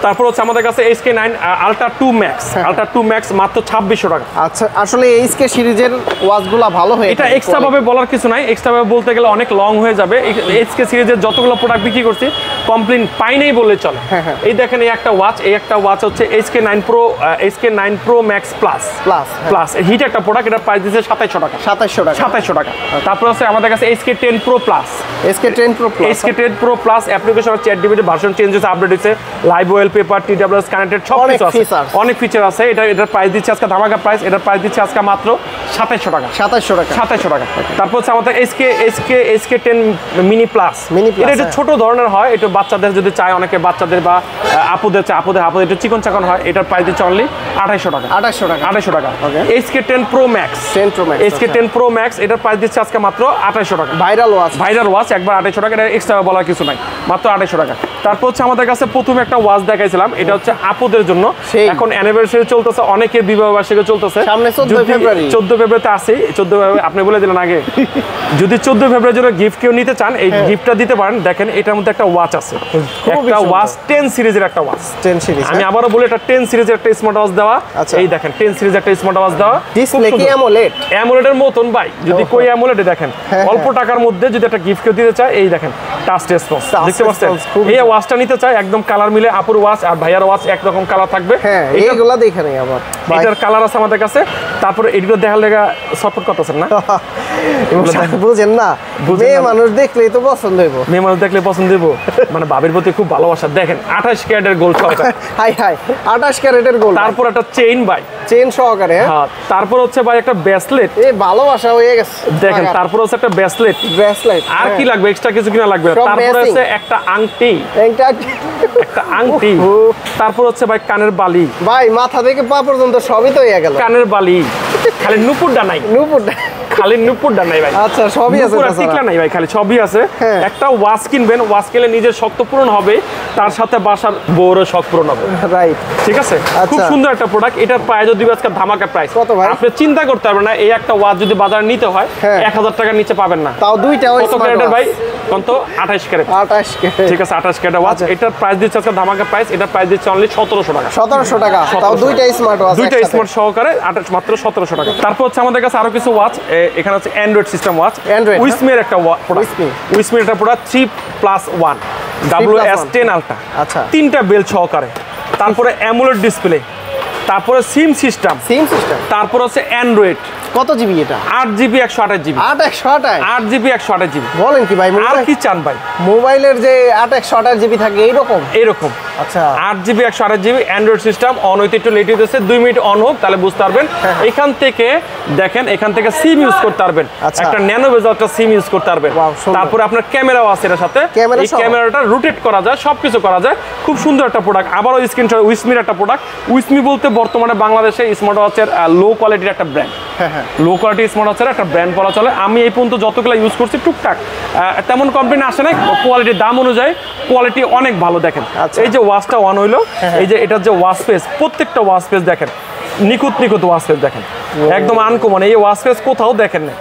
তারপর হচ্ছে আমাদের কাছে SK9 Ultra 2 Max, Ultra 2 Max মাত্র 2600 টাকা। আচ্ছা, আসলে SK সিরিজের ওয়াচগুলো ভালো হয়, এটা এক্সট্রা ভাবে বলার কিছু নাই, এক্সট্রা ভাবে বলতে গেলে অনেক লং হয়ে যাবে। SK সিরিজের যতগুলো প্রোডাক্ট বিক্রি করছি, কমপ্লেইন পাই নাই বললে চলে। এই দেখেন, এই একটা ওয়াচ হচ্ছে SK9 Pro Max Plus hit একটা প্রোডাক্ট, এটার প্রাইস দিচ্ছে 2700 টাকা। 2700 টাকা। তারপর আছে আমাদের কাছে SK10 Pro Plus, SK10 Pro Plus application, chat GPT version change হয়েছে, আপডেট হয়েছে, লাইভ ওয়ালপেপার, TWS কানেক্টেড, সব কিছু আছে, অনেক ফিচার আছে। এটার প্রাইস দিচ্ছে আজকে ধামাকা প্রাইস, এটার প্রাইস দিচ্ছে আজকে মাত্র 2700 টাকা। 2700 টাকা। তারপর হচ্ছে আমাদের SK10 Mini Plus, এটা একটু ছোট ধরনের হয়, একটু বাচ্চাদের যদি চায়, অনেকে বাচ্চাদের বা আপুদের চায়, আপুদের একটু চিকন চাকন হয়, এটার প্রাইস দিচ্ছে অনলি 2800 টাকা। 2800 টাকা। SK10 Pro Max, SK10 Pro Max, এটার প্রাইস দিচ্ছে আজকে মাত্র 2800 টাকা। ভাইরাল ওয়াচ, একবার 2800 টাকা, এটা এক্সট্রা বলার কিছু নাই, মাত্র 2800 টাকা। তারপর হচ্ছে আমাদের কাছে প্রথমে একটা ওয়াচ দেখাইছিলাম, এটা হচ্ছে আপুদের জন্য, এখন অ্যানিভার্সারি চলতেছে, অনেকের বিবাহ বার্ষিকী চলতেছে, সামনে 14 ফেব্রুয়ারিতে আছে। 14 ফেব্রুয়ারি আপনি বলে দিলেন আগে, যদি 14 ফেব্রুয়ারির জন্য গিফট কেউ নিতে চান, এই গিফটটা দিতে পারেন। দেখেন, এটার মধ্যে একটা ওয়াচ আছে, একটা ওয়াচ 10 সিরিজের একটা ওয়াচ, 10 সিরিজ। আমি আবারও বলি, এটা 10 সিরিজের একটা স্মার্ট ওয়াচ দেওয়া। এই দেখেন, 10 সিরিজের একটা স্মার্ট ওয়াচ দেওয়া, ডিসপ্লে কি অ্যামোলেডের মতন ভাই, যদি কই অ্যামোলেডে দেখেন, অল্প টাকার মধ্যে যদি একটা গিফট কেউ দিতে চায়, এই দেখেন টাচ রেসপন্স, দেখতে পাচ্ছেন? এই ওয়াচটা নিতে চায়, একদম কালার মিলে, আপুর ওয়াচ আর ভাইয়ার ওয়াচ একরকম কালার থাকবে। এইগুলা দেখে নেই আবার, এটার কালার আছে আমাদের কাছে। তারপরে এগুলো দেখার লেগা সাপোর্ট করতেছেন না, বুঝেন না, মেয়ে মানুষ দেখলেই তো পছন্দ হইব, মেয়ে মানুষ দেখলে পছন্দ হইব, মানে ভাবির প্রতি খুব ভালোবাসা। দেখেন 28 ক্যারেটের গোল্ড সহকারে, হাই 28 ক্যারেটের গোল্ড। তারপর একটা চেইন ভাই, চেইন সহকারে। হ্যাঁ, তারপর হচ্ছে ভাই একটা ব্রেসলেট, এই ভালোবাসা হয়ে গেছে। দেখেন, তারপর হচ্ছে একটা ব্রেসলেট, আর কি লাগবে, এক্সট্রা কিছু কিনা লাগবে। তারপর হচ্ছে একটা আংটি, তারপর হচ্ছে ভাই কানের বালি, ভাই মাথা থেকে পা পর্যন্ত সবই তো হয়ে গেল। কানের বালি, খালি নুপুরটা নাই, খালি নুপুরটা নাই ভাই। আচ্ছা, সবই আছে, টিকলা নাই ভাই, খালি সবই আছে। একটা ওয়াচ কিনবেন, ওয়াচ কিনলে নিজের শখ তো পূরণ হবে, তার সাথে বাসার বউরও শখ পূরণ হবে। রাইট, ঠিক আছে। খুব সুন্দর একটা প্রোডাক্ট। এটার প্রাইস যদি আজকে ধামাকা প্রাইস, কত ভাই? আপনি চিন্তা করতে পারবেন না, এই একটা ওয়াচ যদি বাজারে নিতে হয় 1000 টাকার নিচে পাবেন না, তাও দুইটা। কত ক্যারেটের ভাই? কত? 28 ক্যারেট। 28 ক্যারেট, ঠিক আছে, 28 ক্যারেট ওয়াচ। এটার প্রাইস দিচ্ছে আজকে ধামাকা প্রাইস, এটার প্রাইস দিচ্ছে অনলি 1700 টাকা। 1700 টাকা, তাও দুইটা স্মার্ট ওয়াচ, দুইটা স্মার্ট সহকারে মাত্র 1700 টাকা। তারপর হচ্ছে আমাদের কাছে আরো কিছু ওয়াচ, এখানে হচ্ছে অ্যান্ড্রয়েড সিস্টেম ওয়াচ, উইসমির একটা প্রোডাক্ট, উইসমির একটা প্রোডাক্ট 3+1, WS10 আলট্রা। আচ্ছা, তিনটা বেল সহকারে, তারপরে অ্যামোলেড ডিসপ্লে, তারপরে সিম সিস্টেম, তারপর হচ্ছে অ্যান্ড্রয়েড। কত জিবি এটা? 8GB 128GB। 8GB 128GB। বলেন কি ভাই, আর কি চান ভাই? মোবাইলের যে 8/128GB থাকে এইরকম? আচ্ছা, 8GB 128GB Android system. On হইতে একটু লেট হইতেছে, 2 মিনিট অন হোক তাহলে বুঝতে পারবেন। এখান থেকে দেখেন, এখান থেকে সিম ইউজ করতে পারবেন, একটা ন্যানো বেজেল একটা সিম ইউজ করতে পারবেন। তারপরে আপনার ক্যামেরাও আছে এর সাথে, এই ক্যামেরাটা রোটেট করা যায়, সবকিছু করা যায়। খুব সুন্দর একটা প্রোডাক্ট। আবারও স্ক্রিনশট, উইসমির একটা প্রোডাক্ট। উইসমি বলতে বর্তমানে বাংলাদেশে স্মার্ট ওয়াচের লো কোয়ালিটির একটা ব্র্যান্ড। লো কোয়ালিটি স্মার্ট ওয়াচের একটা ব্র্যান্ড বলা চলে। আমি এই পর্যন্ত যতগুলো ইউজ করছি টুকটাক, তেমন কমপ্লেন আসে না। কোয়ালিটির দাম অনুযায়ী কোয়ালিটি অনেক ভালো। দেখেন এই যে ওয়াচটা অন হইলো, এই যে এটার যে ওয়াচ পেজ, প্রত্যেকটা ওয়াচ পেজ দেখেন নিখুঁত ওয়াচ পেজ দেখেন, একদম আনকমন। এই ওয়াচ পেজ কোথাও দেখেন না,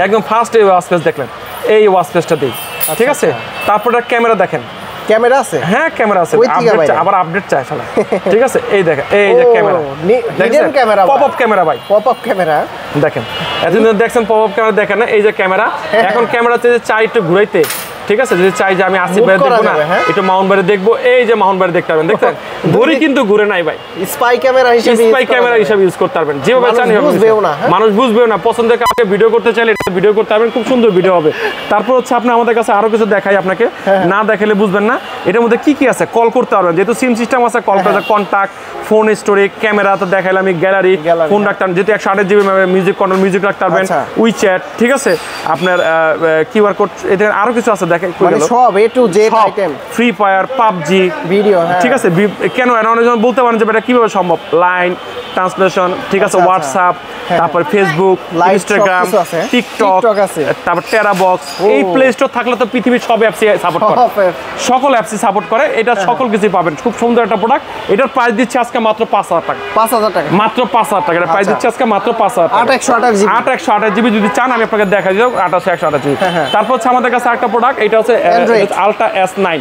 একদম ফার্স্ট এই ওয়াচ পেজ দেখলেন, এই ওয়াচ পেজটা দিই। ঠিক আছে, তারপরে ক্যামেরা দেখেন, ক্যামেরা আছে? হ্যাঁ ক্যামেরা আছে, আবার আপডেট চাই শালা। ঠিক আছে, এই দেখেন, এই যে ক্যামেরা, পপ আপ ক্যামেরা ভাই, পপ আপ ক্যামেরা দেখেন। এতদিন দেখছেন পপ আপ ক্যামেরা দেখেন না, এই যে ক্যামেরা। এখন ক্যামেরা চাই একটু ঘুরাইতে, ঠিক আছে, যদি চাই যে আমি আসিফ ভাই দেখবো না, একটু মাউন্ট বাড়ি দেখবো, এই যে মাউন্ট বাড়ি দেখতে পারবেন। দেখছেন ঘড়ি কিন্তু ঘুরে নাই ভাই, স্পাই ক্যামেরা হিসেবে ইউজ করতে পারবেন। যেভাবে চান মানুষ বুঝবেও না। পছন্দের কাউকে ভিডিও করতে চাইলে এটা ভিডিও করতে পারবেন, খুব সুন্দর ভিডিও হবে। তারপর হচ্ছে আপনি আমাদের কাছে আরো কিছু দেখাই আপনাকে, না দেখালে বুঝবেন না এটার মধ্যে কি কি আছে। কল করতে পারবেন, যেহেতু সিম সিস্টেম আছে, কল করতে, কন্টাক্ট, ফোন স্টোরেজ, ক্যামেরা তো দেখাইলাম, গ্যালারি, ফোন রাখতে পারেন, যেহেতু 128GB মিউজিক কন্ট্রোল, মিউজিক রাখতে পারবেন, উইচ্যাট, ঠিক আছে, আপনার কিউআর কোড, এতে আরো কিছু আছে দেখেন, সব A to Z item, Free Fire, PUBG, video, ঠিক আছে। কেন অনেকজন বলতে পারেন যে এটা কিভাবে সম্ভব, লাইন ট্রান্সলেশন, ঠিক আছে, হোয়াটসঅ্যাপ, তারপর ফেসবুক, ইনস্টাগ্রাম, টিকটক, তারপর টেরা বক্স। এই প্লে স্টোর থাকলে তো পৃথিবীর সব অ্যাপসই সাপোর্ট করে, সকল অ্যাপসই সাপোর্ট করে। এটা সকল কিছুই পাবেন, খুব সুন্দর একটা প্রোডাক্ট। এটার প্রাইস দিচ্ছে আজকে মাত্র 5000 টাকা। 5000 টাকা, মাত্র 5000 টাকা। এটা প্রাইস দিচ্ছে আজকে মাত্র 5000 টাকা। 8/128GB যদি চান আমি আপনাকে দেখাই দিই, 8/128GB। তারপর হচ্ছে আমাদের কাছে একটা প্রোডাক্ট, এটা হচ্ছে আলট্রা S9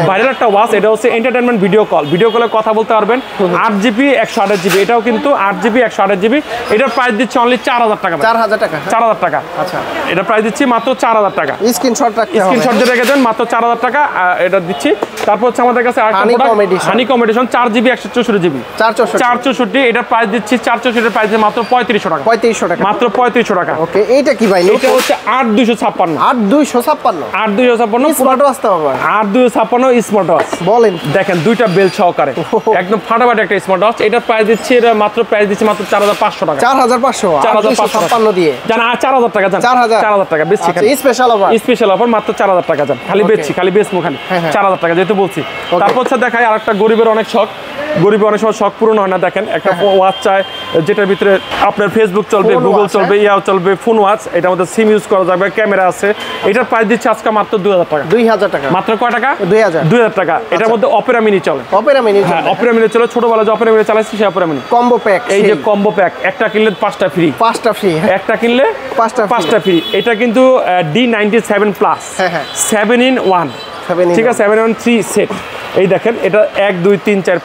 ভাইরাল একটা ওয়াচ। এটা হচ্ছে এন্টারটেইনমেন্ট ভিডিও কলে কথা বলতে পারবেন। 8GB 128GB, এটাও কিন্তু 8GB 128GB। এটার প্রাইস দিচ্ছে অনলি 4000 টাকা। 4000 টাকা। আচ্ছা, এটা প্রাইস দিচ্ছি মাত্র 4000 টাকা। স্ক্রিনশট দিয়ে রেখে দেন, মাত্র 4000 টাকা এটা দিচ্ছি। তারপর হচ্ছে আমাদের কাছে আরেকটা প্রোডাক্ট, হানি কম্বিনেশন 4GB 164GB, 464। এটার প্রাইস দিচ্ছি 464, এর প্রাইস মাত্র 3500 টাকা। 3500 টাকা, মাত্র 3500 টাকা। ওকে, এইটা কি ভাই? এটা হচ্ছে 8256। 8256 স্মার্ট ওয়াচ তো বাবা, 8256 স্মার্ট ওয়াচ। বলেন, দেখেন দুইটা বেল সহকারে, একদম ফাটাফাটি একটা স্মার্ট ওয়াচ। এটার প্রাইস দিচ্ছি, এটা মাত্র প্রাইস দিচ্ছি মাত্র 4500 টাকা। 4556 দিয়ে জানা 4000 টাকা, জান 4000 টাকা বেশি। স্পেশাল অফার মাত্র 4000 টাকা, জান খালি বেচছি, খালি বেচমু খালি 4000 টাকা যেহেতু বলছি। তারপর হচ্ছে দেখাই আরেকটা, গরিবের অনেক শখ, গরিবের অনেক সময় শখ পূরণ হয় না। দেখেন একটা ওয়াচ চায় যেটার ভিতরে আপনার ফেসবুক চলবে, গুগল চলবে, ইয়াও চলবে, ফোন ওয়াচ, এটার মধ্যে সিম ইউজ করা যাবে, ক্যামেরা আছে। এটার প্রাইস দিচ্ছে আজকে মাত্র 2000 টাকা। 2000 টাকা মাত্র কয় টাকা? 2000 টাকা। এটার মধ্যে অপেরা মিনি চলে, অপেরা মিনি চলে, ছোটবেলা যে অপেরা মিনি চালাচ্ছি সেই অপেরা মিনি কম্বো প্যাক। এই যে কম্বো প্যাক, একটা কিনলে 5টা ফ্রি, একটা কিনলে 5টা ফ্রি। এটা কিন্তু D97 প্লাস 7 in 1, ঠিক আছে, 7 in 3 সেট। এই দেখেন, এটা 1 2 3 4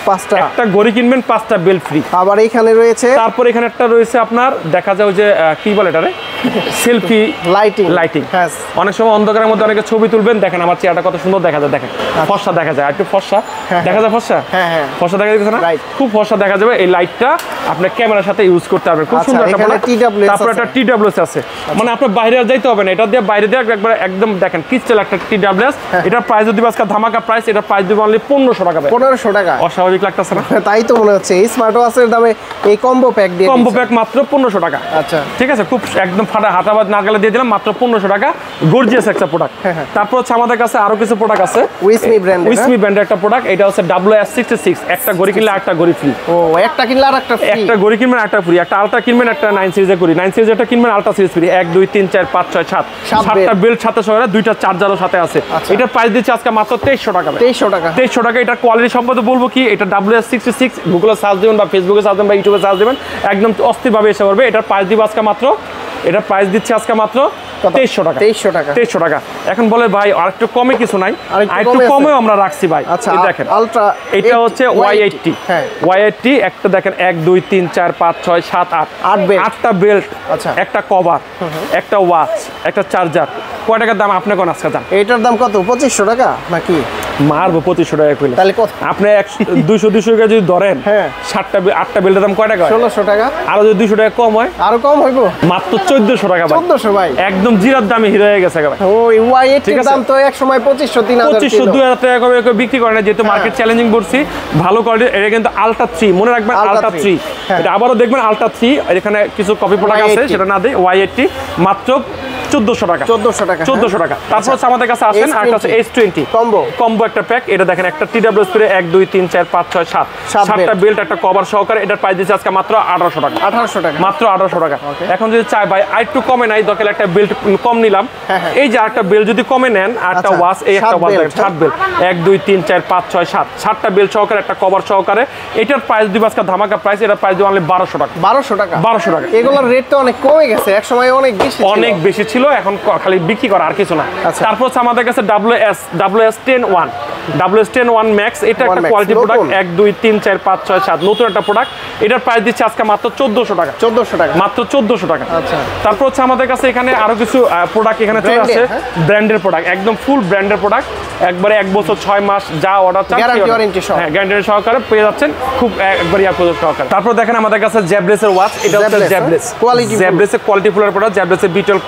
5টা, একটা ঘড়ি কিনবেন 5টা বেল ফ্রি। আবার এখানে রয়েছে, তারপর এখানে একটা রয়েছে আপনার, দেখা যায় যে কি বলে এটারে, সেলফি লাইটিং। অনেক সময় অন্ধকারের মধ্যে অনেকে ছবি তুলবেন, দেখেন আমার চেহারাটা কত সুন্দর দেখা যায়, দেখেন ফর্সা দেখা যায়, একটু ফর্সা দেখা যায়, ফর্সা দেখা যাচ্ছে না, খুব ফর্সা দেখা যাবে। এই লাইটটা আপনার ক্যামেরার সাথে ইউজ করতে পারবেন, খুব সুন্দর একটা প্রোডাক্ট। তারপর একটা TWS আছে, মানে আপনার বাইরে যাইতে হবে না, এটা দিয়ে বাইরে দিয়ে একবার একদম দেখেন ক্রিস্টাল একটা TWS। এটার প্রাইস যদি আজকে ধামাকা প্রাইস, এটার প্রাইস দিব অনলি 1500 টাকা। 1500 টাকা, অস্বাভাবিক লাগতেছে না? তাই তো মনে হচ্ছে। এই স্মার্ট ওয়াচের দামে এই কম্বো প্যাক দিয়ে, কম্বো প্যাক মাত্র 1500 টাকা। আচ্ছা, ঠিক আছে, খুব একদম ফাটা হাতাবাদ নাগালে দিয়ে দিলাম মাত্র 1500 টাকা। গর্জিয়াস একটা প্রোডাক্ট। তারপর হচ্ছে আমাদের কাছে আরো কিছু প্রোডাক্ট আছে, উইসমি ব্র্যান্ডের একটা প্রোডাক্ট। এটা হচ্ছে WS66, একটা ঘড়ি কিনলে একটা ঘড়ি ফ্রি। ও, একটা কিনলে আরেকটা ফ্রি, একটা ঘড়ি কিনবেন একটা ফ্রি, একটা আলট্রা কিনবেন একটা 9 সিরিজের ঘড়ি, 9 সিরিজের একটা কিনবেন আলট্রা সিরিজ ফ্রি। 1 2 3 4 5 6 7টা বেল্ট সাথে সহ, দুইটা চার্জারও সাথে আছে। এটার প্রাইস দিচ্ছে আজকে মাত্র 2300 টাকা। 2300 টাকা। এটা কোয়ালিটি সম্পর্কে বলবো কি, এটা WS66, গুগলে সার্চ দিবেন বা ফেসবুকে সার্চ দিবেন বা ইউটিউবে সার্চ দিবেন, একদম অস্থিরভাবে এসে পড়বে। এটার প্রাইস দিব আজকে মাত্র, এটার প্রাইস দিচ্ছে আজকে মাত্র 2300 টাকা। 2300 টাকা। এখন বলে ভাই আরেকটু কমে কিছু নাই, আরেকটু কমেও আমরা রাখছি ভাই। আচ্ছা দেখেন আলট্রা, এটা হচ্ছে Y80। হ্যাঁ Y80 একটা দেখেন 1 2 3 4 5 6 7 8 8টা বেল্ট, আচ্ছা একটা কভার, একটা ওয়াচ, একটা চার্জার। কয় টাকার দাম আপনি কোন আজকে দাম? এটার দাম কত? 2500 টাকা নাকি? মারবো 2500 টাকা কইলে। তাহলে কত? আপনি 200 টাকা যদি ধরেন, হ্যাঁ 8টা বেল্টের দাম কয় টাকা? 1600 টাকা। আর যদি 200 টাকা কম হয়? আরো কম হইবো, মাত্র 1400 টাকা ভাই। 1400 ভাই, একদম জিরার দামে হিরো হয়ে গেছে ভাই। ওই Y80 এর দাম তো এক সময় 2500 3000 2500 2000 টাকা করে বিক্রি করে না, যেহেতু মার্কেট চ্যালেঞ্জিং করছি। ভালো কোয়ালিটি। এটা কিন্তু আলট্রা 3, মনে রাখবেন আলট্রা 3। এটা আবারও দেখবেন আলট্রা 3, এখানে কিছু কপি প্রোডাক্ট আছে সেটা না দেই। Y80 মাত্র 1400 টাকা। 1400 টাকা। 1400 টাকা। তারপর হচ্ছে আমাদের কাছে আসেন আর কাছে S20 কম্বো একটা প্যাক। এটা দেখেন একটা TW স্প্রে 1 2 3 4 5 6 7 7টা বেল্ট, একটা কভার সহকারে। এটার প্রাইস দিচ্ছে আজকে মাত্র 1800 টাকা। 1800 টাকা, মাত্র 1800 টাকা। এখন যদি চাই ভাই আরেকটু কমে নাই, দরকার একটা বেল্ট কম নিলাম, এই যে আরেকটা বেল্ট যদি কমে নেন, আরেকটা ওয়াচ, এই একটা ওয়াচ দেখেন 7 বেল্ট 1 2 3 4 5 6 7 7টা বেল্ট সহকারে, একটা কভার সহকারে। এটার প্রাইস দিব আজকে ধামাকা প্রাইস। এটার প্রাইস দিব অনলি 1200 টাকা। 1200 টাকা। 1200 টাকা। এগুলোর রেট তো অনেক কমে গেছে, এক সময় অনেক বেশি ছিল, এখন খালি বিক্রি করা আর কিছু না। তারপর হচ্ছে আমাদের কাছে WS10-1 WS10-1 ম্যাক্স। এটা একটা কোয়ালিটি প্রোডাক্ট, 1 2 3 4 5 6 7 নতুন একটা প্রোডাক্ট। এটার প্রাইস দিচ্ছে আজকে মাত্র 1400 টাকা। 1400 টাকা, মাত্র 1400 টাকা। আচ্ছা। তারপর হচ্ছে আমাদের কাছে এখানে আরো কিছু প্রোডাক্ট এখানে চলে আসছে, ব্র্যান্ডের প্রোডাক্ট, একদম ফুল ব্র্যান্ডের প্রোডাক্ট, একবারে 1 বছর 6 মাস যা অর্ডার চান গ্যারান্টি ওয়ারেন্টি সহ, হ্যাঁ গ্যারান্টি সহকারে পেয়ে যাচ্ছেন, খুব একবার সহকারে। তারপর দেখেন আমাদের কাছে জ্যাবলেসের ওয়াচ। এটা হচ্ছে জ্যাবলেস কোয়ালিটি, জ্যাবলেসের কোয়ালিটি ফুলের প্রোডাক্ট, জ্যাবলেসের বিটেল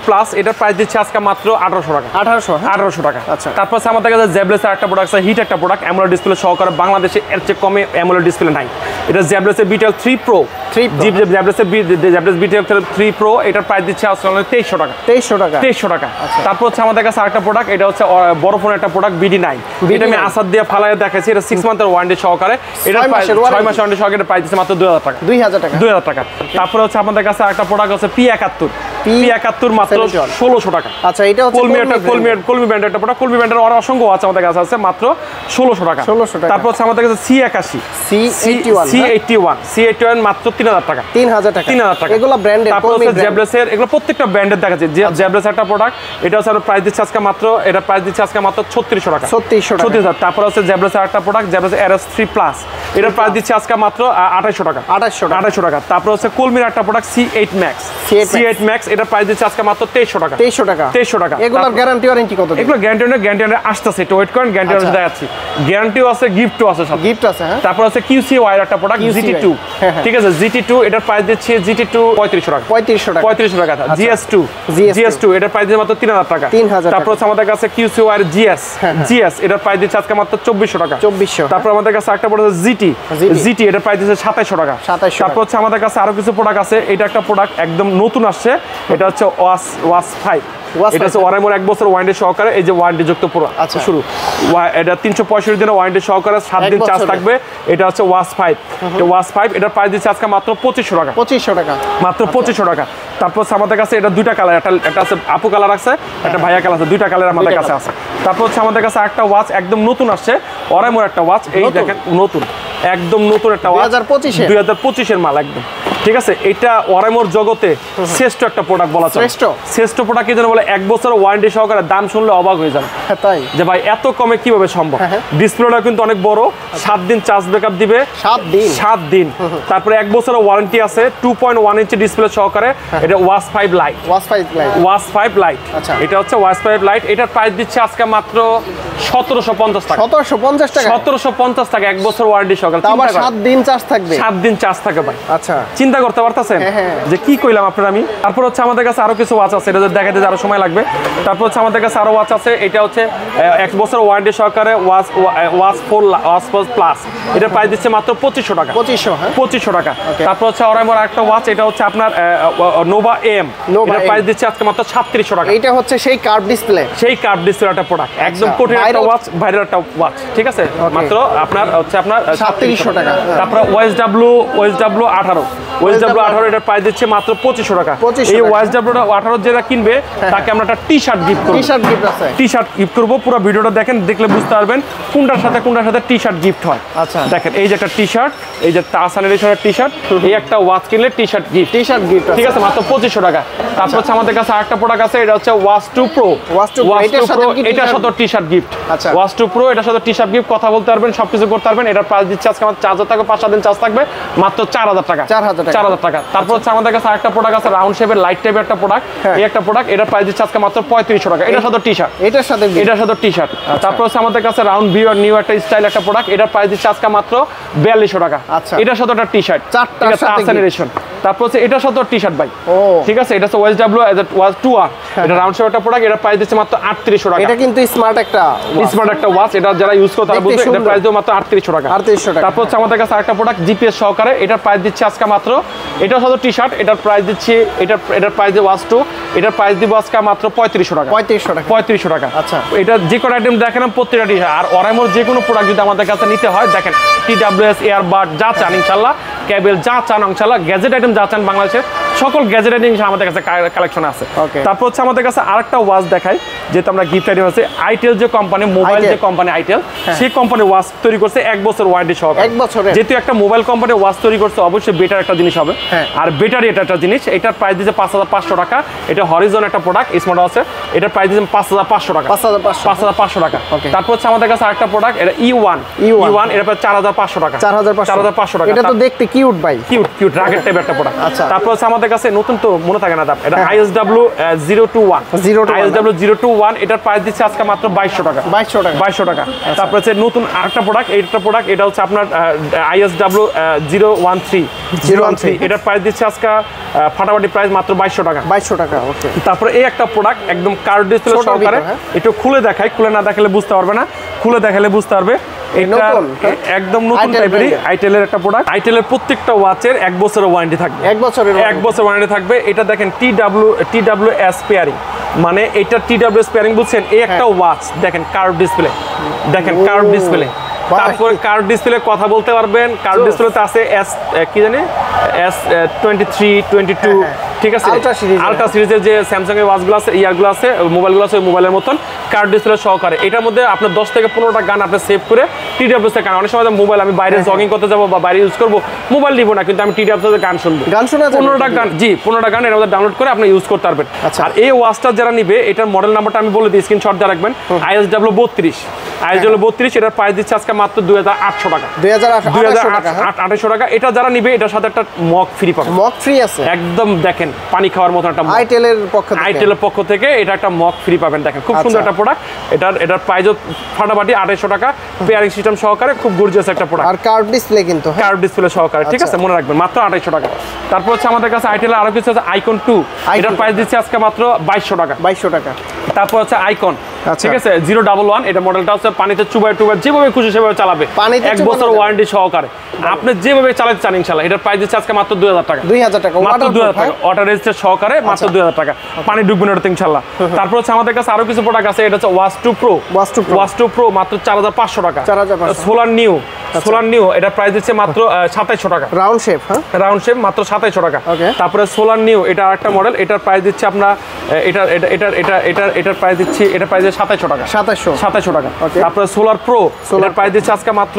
প্লাস। এটার প্রাইস দিচ্ছে আজকে মাত্র 1800 টাকা। 1800 টাকা। আচ্ছা। তারপর আমাদের কাছে জ্যাবলেসের একটা প্রোডাক্ট আছে, হিট একটা প্রোডাক্ট, অ্যামোলেড ডিসপ্লে সহকারে। বাংলাদেশে এর চেয়ে কমে অ্যামোলেড ডিসপ্লে নাই। এটা জ্যাবলেসের বিটেল 3 প্রো, জ্যাবলেস বিটেল 3 প্রো। এটার প্রাইস দিচ্ছে আজকে 2300 টাকা। 2300 টাকা। তারপর হচ্ছে আমাদের কাছে আরেকটা প্রোডাক্ট, এটা হচ্ছে বড় ফোনের একটা প্রোডাক্ট, BD9। এটা আমি আসাদ দিয়ে ফালাইয়া দেখাচ্ছি। এটা 6 মান্থের ওয়ারেন্টি সহকারে। এটা 6 মাসের ওয়ারেন্টি সহকারে। প্রাইস দিচ্ছে মাত্র 2000 টাকা। 2000 টাকা। তারপর হচ্ছে আমাদের কাছে একটা প্রোডাক্ট আছে P71 মাত্র 1600 টাকা। আচ্ছা, এটা হচ্ছে কলমি ব্র্যান্ডের একটা প্রোডাক্ট। কলমি ব্র্যান্ডের আরো অসংখ্য আছে আমাদের কাছে, আছে মাত্র 1600 টাকা। তারপর হচ্ছে আমাদের কাছে C81 মাত্র 3000 টাকা। 3000 টাকা। এগুলো ব্র্যান্ডের। তারপর হচ্ছে জ্যাবলেসের, এগুলো প্রত্যেকটা ব্র্যান্ডের দেখাচ্ছে। জ্যাবলেসের একটা প্রোডাক্ট, এটা হচ্ছে প্রাইস দিচ্ছে আজকে মাত্র, এটা প্রাইস দিচ্ছে আজকে মাত্র 3600 টাকা। 3600। তারপর হচ্ছে জ্যাবলেসের একটা প্রোডাক্ট, জ্যাবলেস RS3 প্লাস। এটার প্রাইস দিচ্ছে আজকে মাত্র 2800 টাকা। 2800 টাকা। তারপর হচ্ছে কলমির একটা প্রোডাক্ট C8 Max। এটা প্রাইস দিচ্ছে আজকে মাত্র 2300 টাকা। 2300 টাকা। এগুলোর গ্যারান্টি ওয়ারেন্টি কত? এগুলো গ্যারান্টি আসতেছে, একটু ওয়েট করেন, গ্যারান্টি ওয়ারেন্টি দেখাচ্ছি। গ্যারান্টিও আছে, গিফটও আছে, সব গিফট আছে। হ্যাঁ। তারপর আছে QC ওয়্যার একটা প্রোডাক্ট, GT2। ঠিক আছে, GT2 এটার প্রাইস দিচ্ছে GT2 3500 টাকা। 3500 টাকা। GS2 এটার প্রাইস দিচ্ছে মাত্র 3000 টাকা। তারপর হচ্ছে আমাদের কাছে QC ওয়্যার GS এটার প্রাইস দিচ্ছে আজকে মাত্র 2400 টাকা। 2400। তারপর আমাদের কাছে একটা প্রোডাক্ট GT এটার প্রাইস দিচ্ছে 2700 টাকা। তারপর হচ্ছে আমাদের কাছে আরো কিছু প্রোডাক্ট আছে। এটা একটা প্রোডাক্ট একদম নতুন আসছে, এটা হচ্ছে ওয়াস 5। এটা হচ্ছে ওয়ারেমোর 1 বছর ওয়ারেন্টি সহকারে। এই যে ওয়ারেন্টি যুক্ত পুরো শুরু, এটা 365 দিনের ওয়ারেন্টি সহকারে, 7 দিন চার্জ থাকবে। এটা হচ্ছে ওয়াস 5। ওয়াস 5 এটার প্রাইস দিচ্ছে আজকে মাত্র 2500 টাকা। 2500 টাকা, মাত্র 2500 টাকা। তারপর আমাদের কাছে এটা দুইটা কালার, একটা আছে আপু কালার আছে, একটা ভাইয়া কালার আছে, দুইটা কালার আমাদের কাছে আছে। তারপর হচ্ছে আমাদের কাছে একটা ওয়াচ একদম নতুন আসছে, ওয়ারেমোর একটা ওয়াচ। এই দেখেন নতুন, একদম নতুন একটা ওয়াচ, 2025 এর মাল একদম। ঠিক আছে, এটা ওয়ারেমোর জগতে শ্রেষ্ঠ একটা প্রোডাক্ট বলা চলে। শ্রেষ্ঠ প্রোডাক্ট কি জন্য বলে, 1 বছর ওয়ারেন্টি সহকারে, দাম শুনলে অবাক হয়ে যাবে। তাই যে ভাই এত কমে কিভাবে সম্ভব। ডিসপ্লেটা কিন্তু অনেক বড়, 7 দিন চার্জ ব্যাকআপ দিবে। 7 দিন। তারপরে 1 বছরের ওয়ারেন্টি আছে, 2.1 ইঞ্চি ডিসপ্লে সহকারে। এটা ওয়াস 5 লাইট। আচ্ছা, এটা হচ্ছে ওয়াস 5 লাইট। এটার প্রাইস দিচ্ছে আজকে মাত্র 1750 টাকা। 1750 টাকা 1 বছর ওয়ারেন্টি সহকারে। আবার 7 দিন চার্জ থাকবে। 7 দিন চার্জ থাকে ভাই। আচ্ছা, চিন্তা করতে পারতেছেন যে কি কইলাম আপনারা আমি। তারপর হচ্ছে আমাদের কাছে আরো কিছু ওয়াচ আছে, এটা দেখাতে আরো সময় লাগবে। তারপর হচ্ছে আমাদের কাছে আরো ওয়াচ আছে, এটা হচ্ছে 1 বছর ওয়ারেন্টি সহকারে ওয়াচ 4 প্লাস। এটা প্রাইস দিচ্ছে মাত্র 2500 টাকা। 2500 টাকা। তারপর হচ্ছে ওরাইমোর একটা ওয়াচ, এটা হচ্ছে আপনার নোভা এম। এটা প্রাইস দিচ্ছে আজকে মাত্র 3700 টাকা। এটা হচ্ছে সেই কার্ভ ডিসপ্লে, একটা প্রোডাক্ট, একদম কোটিং একটা ওয়াচ, ভাইরাল একটা ওয়াচ। ঠিক আছে, মাত্র আপনার হচ্ছে আপনার 3700 টাকা। তারপর OSW 18 OSW18 এটার প্রাইস দিচ্ছে মাত্র 2500 টাকা। এই OSW18 যেটা কিনবে তাকে আমরা একটা টি-শার্ট গিফট করব। টি-শার্ট গিফট করব। পুরো ভিডিওটা দেখেন, দেখলে বুঝতে পারবেন কোনটার সাথে টি-শার্ট গিফট হয়। আচ্ছা দেখেন এই যে একটা টি-শার্ট, এই যে তাহসান এডিশনের টি-শার্ট, এই একটা ওয়াচ কিনলে টি-শার্ট গিফট ঠিক আছে মাত্র 2500 টাকা। তারপর হচ্ছে আমাদের কাছে আরেকটা প্রোডাক্ট আছে, এটা হচ্ছে ওয়াচ 2 প্রো। এটার সাথে টি-শার্ট গিফট। ওয়াচ 2 প্রো এটার সাথে টি-শার্ট গিফট, কথা বলতে পারবেন, সবকিছু করতে পারবেন। এটার প্রাইস দিচ্ছে আজকে আমার 4000 টাকা, 5 দিন চার্জ থাকবে মাত্র 4000 টাকা। 4000 টাকা। তারপর হচ্ছে আমাদের কাছে আরেকটা প্রোডাক্ট আছে, রাউন্ড শেপের লাইট টাইপের একটা প্রোডাক্ট। এই একটা প্রোডাক্ট, এটার প্রাইস দিচ্ছে আজকে মাত্র 3500 টাকা। এটার সাথে টি-শার্ট, এটার সাথে টি-শার্ট। তারপর হচ্ছে আমাদের কাছে রাউন্ড ভিউ আর নিউ একটা স্টাইল একটা প্রোডাক্ট, এটার প্রাইস দিচ্ছে আজকে মাত্র 4200 টাকা। এটার সাথে একটা টি-শার্ট, ঠিক আছে তাহসান এডিশন। তারপর হচ্ছে এটার সাথে টি-শার্ট ভাই, ঠিক আছে। এটা হচ্ছে OSW ওয়াচ 2R, এটা রাউন্ড শেপ একটা প্রোডাক্ট, এটার প্রাইস দিচ্ছে মাত্র 3800 টাকা। এটা কিন্তু স্মার্ট একটা ওয়াচ, এটা যারা ইউজ করে তারা বুঝবে, এটার প্রাইস দিও মাত্র 3800 টাকা। তারপর হচ্ছে আমাদের কাছে আরেকটা প্রোডাক্ট জিপিএস সহকারে, এটার প্রাইস দিচ্ছে আজকে মাত্র, এটার সাথে টি-শার্ট, এটার প্রাইস দিচ্ছি, এটার প্রাইস দিয়ে ওয়াচ 2, এটার প্রাইস দিব আজকে মাত্র 3500 টাকা। 3500 টাকা। আচ্ছা, এটা যে কোনো আইটেম দেখেন প্রত্যেকটা টি-শার্ট আর ওরাইমোর যে কোনো প্রোডাক্ট যদি আমাদের কাছে নিতে হয়, দেখেন TWS এয়ারবাড যা চান ইনশাআল্লাহ, কেবল যা চান ইনশাআল্লাহ, গ্যাজেট আইটেম যা চান বাংলাদেশের সকল গ্যাজেট আইটেম আমাদের কাছে কালেকশন আছে। তারপর হচ্ছে আমাদের কাছে আরেকটা ওয়াচ দেখাই, যেহেতু আমরা গিফট আইটেম আছে। আইটেল যে কোম্পানি, মোবাইল যে কোম্পানি আইটেল, সেই কোম্পানি ওয়াচ তৈরি করছে 1 বছর ওয়ারেন্টি সহ। 1 বছরের, যেহেতু একটা মোবাইল কোম্পানি ওয়াচ তৈরি করছে, অবশ্যই বেটার একটা জিনিস হবে। আর বেটারই এটা একটা জিনিস। এটার প্রাইস দিচ্ছে 5500 টাকা। এটা হরিজন একটা প্রোডাক্ট, স্মার্ট আছে, এটার প্রাইস দিচ্ছে 5500 টাকা। 5500 টাকা। তারপর হচ্ছে আমাদের কাছে আরেকটা প্রোডাক্ট, এটা E1, এর প্রাইস 4500 টাকা। 4500 টাকা। এটা তো দেখতে কিউট ভাই, কিউট রাগের টাইপের একটা প্রোডাক্ট। তারপর হচ্ছে আমাদের কাছে নতুন তো মনে থাকে না দাম, এটা ISW 021, এটার প্রাইস দিচ্ছে আজকে মাত্র 2200 টাকা। 2200 টাকা। তারপর হচ্ছে নতুন আরেকটা প্রোডাক্ট, এটা হচ্ছে আপনার ISW 013, এটার প্রাইস দিচ্ছে আজকে ফাটাফাটি প্রাইস মাত্র 2200 টাকা। 2200 টাকা। ওকে। তারপরে এই একটা প্রোডাক্ট একদম কার্ড ডিসপ্লে সহকারে, একটু খুলে দেখাই, খুলে না দেখালে বুঝতে পারবে না, খুলে দেখালে বুঝতে পারবে। এটা একদম নতুন টাইপেরই আইটেলের একটা প্রোডাক্ট। আইটেলের প্রত্যেকটা ওয়াচের 1 বছরের ওয়ারেন্টি থাকবে। 1 বছর ওয়ারেন্টি থাকবে। এটা দেখেন TWS পেয়ারিং, মানে এটা TWS পেয়ারিং বুঝছেন। এই একটা ওয়াচ দেখেন কার্ভ ডিসপ্লে, দেখেন কার্ভ ডিসপ্লে। তারপর কার্ভ ডিসপ্লে কথা বলতে পারবেন। কার্ভ ডিসপ্লেতে আছে S23, 22, ঠিক আছে, আলট্রা সিরিজের যে স্যামসাং এর ওয়াচগুলো আছে, ইয়ারগুলো আছে, মোবাইলগুলো আছে, মোবাইলের মতন কার্ভ ডিসপ্লে সহকারে। এটার মধ্যে আপনার 10 থেকে 15টা গান আপনি সেভ করে TWS এর গান, অনেক সময় মোবাইল আমি বাইরে জগিং করতে যাবো বা বাইরে ইউজ করবো, মোবাইল নিব না, কিন্তু আমি TWS এর গান শুনবো, 15টা গান, 15টা গান এর মধ্যে ডাউনলোড করে আপনি ইউজ করতে পারবেন। আর এই ওয়াচটা যারা নিবে, এটার মডেল নাম্বারটা আমি বলে দিই, স্ক্রিনশট দিয়ে রাখবেন। ISW 32, এটার প্রাইস দিচ্ছে আজকে মাত্র 2800 টাকা। 2800 টাকা। এটা যারা নিবে, এটার সাথে একটা মগ ফ্রি পাবে। মগ ফ্রি আছে একদম, দেখেন পানি খাওয়ার মতো একটা আইটেলের পক্ষ থেকে এটা একটা মগ ফ্রি পাবেন। দেখেন খুব সুন্দর একটা প্রোডাক্ট। এটার প্রাইসও ফাটাফাটি 2800 টাকা, পেয়ারিং সিস্টেম সহকারে, খুব গর্জিয়াস একটা প্রোডাক্ট। আর কার্ভ ডিসপ্লে কিন্তু, কার্ভ ডিসপ্লে সহকারে, ঠিক আছে, মনে রাখবেন মাত্র 2800 টাকা। তারপর হচ্ছে আমাদের কাছে আইটেলের আরো কিছু আছে, আইকন 2, এটার প্রাইস দিচ্ছে আজকে মাত্র 2200 টাকা। 2200 টাকা। তারপর হচ্ছে আইকন, ঠিক আছে, 011, এটা মডেলটা হচ্ছে পানিতে চুবাই যেভাবে খুশি সেভাবে চালাবে, 1 বছর ওয়ারেন্টি সহকারে, আপনি যেভাবে চালাতে চান ইনশাআল্লাহ। এটার প্রাইস দিচ্ছে আজকে মাত্র 2000 টাকা। 2000 টাকা, মাত্র 2000 টাকা, ওয়াটার রেজিস্টার সহকারে মাত্র 2000 টাকা। পানি ডুববে না ওটাতে ইনশাআল্লাহ। তারপর হচ্ছে আমাদের কাছে আরো কিছু প্রোডাক্ট আছে, এটা হচ্ছে ওয়াচ 2 প্রো, মাত্র 4500 টাকা। সোলার নিউ, এটা প্রাইস দিচ্ছে মাত্র 2700 টাকা। রাউন্ড শেপ মাত্র 2700 টাকা। তারপরে সোলার নিউ, এটা আরেকটা মডেল, এটার প্রাইস দিচ্ছে আপনার, এটার প্রাইস দিচ্ছে, এটা প্রাইস 2700 টাকা। 2700 টাকা। তারপরে সোলার প্রো, এটার প্রাইস দিচ্ছে আজকে মাত্র,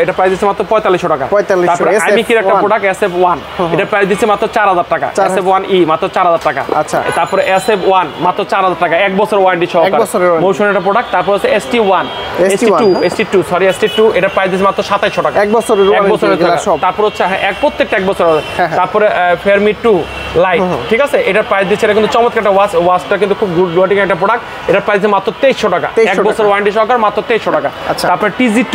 এটা প্রাইস দিচ্ছে মাত্র 4500 টাকা। তারপরে আইমিকির একটা প্রোডাক্ট SF1, এটা প্রাইস দিচ্ছে মাত্র 4000 টাকা। SF1E মাত্র 4000 টাকা। আচ্ছা, তারপরে SF1 মাত্র 4000 টাকা, 1 বছর ওয়ারেন্টি সহকারে, মোশন একটা প্রোডাক্ট। তারপর হচ্ছে ST2, এটা প্রাইস দিচ্ছে মাত্র 2700 টাকা, 1 বছরের ওয়ারেন্টি। তারপর হচ্ছে প্রত্যেকটা 1 বছর। তারপরে ফেয়ারমি 2 লাইট, ঠিক আছে, এটার প্রাইস দিচ্ছে, এটা কিন্তু চমৎকার একটা ওয়াচ, ওয়াচটা কিন্তু খুব গুড লুকিং একটা প্রোডাক্ট। এটার প্রাইস মাত্র 2300 টাকা, 1 বছর ওয়ারেন্টি সহকারে, মাত্র 2300 টাকা। তারপর TG2,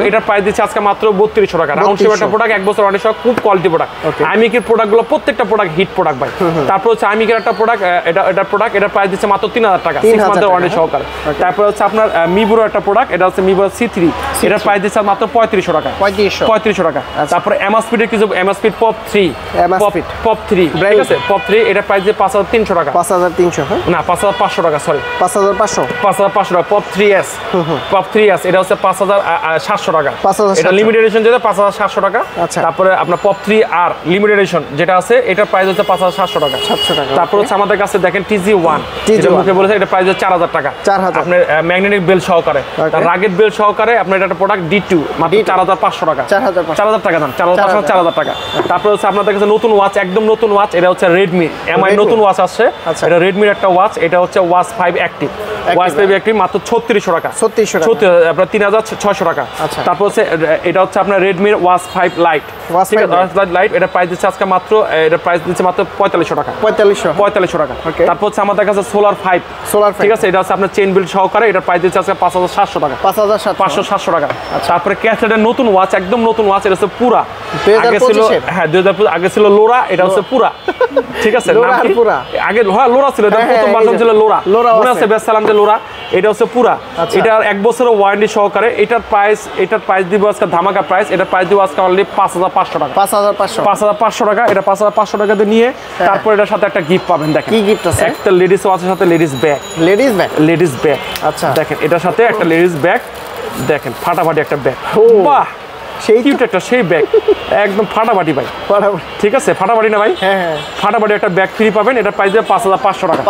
এটার প্রাইস দিচ্ছে আজকে মাত্র 3200 টাকা। রাউন্ড শেপ একটা প্রোডাক্ট, 1 বছর ওয়ারেন্টি সহ, খুব কোয়ালিটি প্রোডাক্ট। আইমিকির প্রোডাক্টগুলো প্রত্যেকটা প্রোডাক্ট হিট প্রোডাক্ট ভাই। তারপর হচ্ছে আইমিকির একটা প্রোডাক্ট, এটার প্রাইস দিচ্ছে মাত্র 3000 টাকা, 6 মান্থের ওয়ারেন্টি সহকারে। তারপর হচ্ছে আপনার মিবোর একটা প্রোডাক্ট, এটা হচ্ছে মিবো C3, এটার প্রাইস দিচ্ছে মাত্র 3500 টাকা। 3500 টাকা। তারপর এমআসপিডের কিছু, এমআসপিড পপ 3, ঠিক আছে, পপ 3, এটা প্রাইস দিয়ে 5300 টাকা। 5300, না 5500 টাকা, সরি 5500 টাকা। পপ 3S, এটা হচ্ছে 5700 টাকা। এটা লিমিটেড এডিশন যেটা 5700 টাকা। তারপরে আপনার পপ 3R লিমিটেড এডিশন যেটা আছে এটার প্রাইস হচ্ছে 5700 টাকা। তারপর হচ্ছে আমাদের কাছে দেখেন TG1 যেটা মুখে বলেছে এটা প্রাইস হচ্ছে 4000 টাকা। আপনার ম্যাগনেটিক বেল সহকারে, রাগেট বেল সহকারে আপনার এটা একটা প্রোডাক্ট D2 মাত্র 4500 টাকা। 4000 টাকা দাম, 4000 টাকা। তারপর হচ্ছে আপনাদের কাছে নতুন ওয়াচ, একদম নতুন ওয়াচ, এটা হচ্ছে Redmi MI নতুন ওয়াচ আসছে। এটা Redmi-র একটা ওয়াচ, এটা হচ্ছে ওয়াচ 5 অ্যাক্টিভ। ওয়াচ 5 অ্যাক্টিভ মাত্র 3600 টাকা। 3600 আপনার 3600 টাকা। তারপর হচ্ছে এটা হচ্ছে আপনার Redmi-র ওয়াচ 5 লাইট। ঠিক আছে, ওয়াচ লাইট এটা প্রাইস দিচ্ছে আজকে মাত্র, এটা প্রাইস দিচ্ছে মাত্র 4500 টাকা। 4500 টাকা। তারপর হচ্ছে আমাদের কাছে Solar 5। ঠিক আছে, এটা হচ্ছে আপনার চেইন বিল্ড সহকারে, এটা প্রাইস দিচ্ছে আজকে 5700 টাকা। 5700 টাকা। তারপরে ক্যাসেটের নতুন ওয়াচ, একদম নতুন ওয়াচ, এটা হচ্ছে পুরা। আগে ছিল, হ্যাঁ 2025 আগে ছিল লোরা, এটা হচ্ছে পুরা। ঠিক আছে, আগে হ্যাঁ লোরা ছিল, এটা প্রথম ভার্সন ছিল লোরা। মনে আছে বেসালাম যে লোরা, এটা হচ্ছে পুরা। এটার 1 বছরের ওয়ারেন্টি সহকারে। এটার প্রাইস দিব আজকে ধামাকা প্রাইস, এটার প্রাইস দিব আজকে অনলি 5500 টাকা। 5500 টাকা। এটা 5500 টাকা দিয়ে নিয়ে তারপর এটার সাথে একটা গিফট পাবেন। দেখেন কি গিফট আছে, একটা লেডিস ওয়াচের সাথে লেডিস ব্যাগ। আচ্ছা দেখেন এটার সাথে একটা লেডিস ব্যাগ, দেখেন ফাটাফাটি একটা ব্যাগ। বাহ, সেই কিউট একটা সেই ব্যাগ, একদম ফাটাফাটি ভাই। ঠিক আছে, ফাটাফাটি না ভাই? হ্যাঁ, ফাটাফাটি একটা ব্যাগ ফ্রি পাবেন। এটা প্রাইস দেবে 5500 টাকা।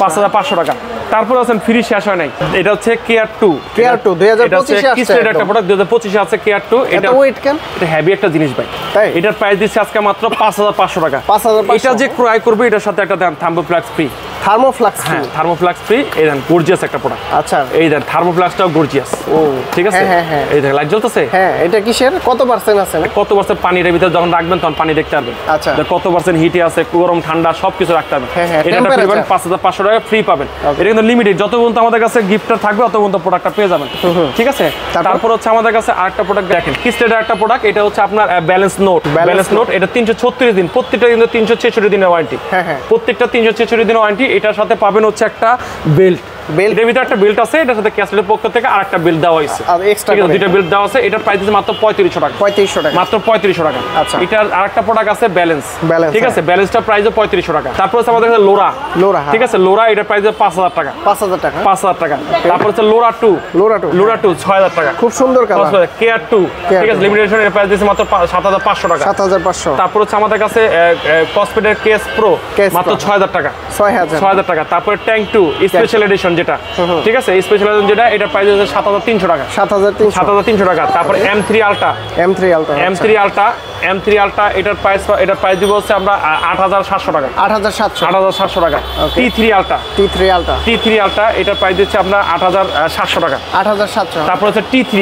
5500 টাকা। তারপর আছেন ফ্রি শেষ হয় নাই, এটা হচ্ছে Care2 2025 এ আসছে একটা প্রোডাক্ট, 2025 এ আছে Care2। এটা ওয়েট কেন, এটা হেভি একটা জিনিস ভাই। এটার প্রাইস দিচ্ছে আজকে মাত্র 5500 টাকা। এটা যে ক্রয় করবে এটার সাথে একটা থার্মোফ্লাক্স ফ্রি। হ্যাঁ, থার্মোফ্লাক্স ফ্রি। এই দেন গর্জিয়াস একটা প্রোডাক্ট। আচ্ছা, এই দেন থার্মোফ্লাক্সটাও গর্জিয়াস। ও ঠিক আছে, এই দেখেন লাইট জ্বলতেছে। হ্যাঁ, এটা কিসের, কত পার্সেন্ট আছে, কত পার্সেন্ট পানির ভিতরে যখন রাখবেন তখন পানি দেখতে পারবেন। আচ্ছা, কত পার্সেন্ট হিটে আছে, গরম ঠান্ডা সবকিছু রাখতে পারবেন। এটা ফ্রি পাবেন, 5500 টাকা ফ্রি পাবেন। এটা কিন্তু লিমিটেড, যত পর্যন্ত আমাদের কাছে গিফটটা থাকবে তত পর্যন্ত প্রোডাক্টটা পেয়ে যাবেন। ঠিক আছে, তারপর হচ্ছে আমাদের কাছে আরেকটা প্রোডাক্ট দেখেন, কিস্টেডের একটা প্রোডাক্ট, এটা হচ্ছে আপনার ব্যালেন্স নোট। এটা 336 দিন, প্রত্যেকটা কিন্তু 366 দিনের ওয়ারেন্টি। প্রত্যেকটা 366 দিনের ওয়ারেন্টি। এটার সাথে পাবেন হচ্ছে একটা বেল্ট। এর ভিতরে একটা বেল্ট আছে, এটার সাথে ক্যাসেটের পক্ষ থেকে আরেকটা বেল্ট দেওয়া হয়েছে। দুইটা বেল্ট দেওয়া আছে। এটার প্রাইস মাত্র 3500 টাকা। মাত্র 3500 টাকা। আচ্ছা, এটার আরেকটা প্রোডাক্ট আছে ব্যালেন্স। ঠিক আছে, ব্যালেন্সটা প্রাইস 3500 টাকা। তারপর হচ্ছে আমাদের কাছে লোরা। ঠিক আছে, লোরা এটার প্রাইস 5000 টাকা। 5000 টাকা। তারপর হচ্ছে লোরা 2 6000 টাকা। খুব সুন্দর কালার। Care2 ঠিক আছে, লিমিটেড এডিশন, এর প্রাইস দিয়েছে মাত্র 7500 টাকা। 7500। তারপর হচ্ছে আমাদের কাছে কসমেটের কেস প্রো মাত্র 6000 টাকা। 6000 টাকা। তারপর ট্যাঙ্ক 2 স্পেশাল এডিশন যেটা, ঠিক আছে, স্পেশাল এডিশন যেটা, এটা প্রাইস হচ্ছে 7300 টাকা। 7300 টাকা। তারপর M3 Ultra এটার প্রাইস দিব হচ্ছে আমরা 8700 টাকা। 8700 টাকা। T3 Ultra এটার প্রাইস দিচ্ছে আমরা 8700 টাকা। 8700। তারপর হচ্ছে T3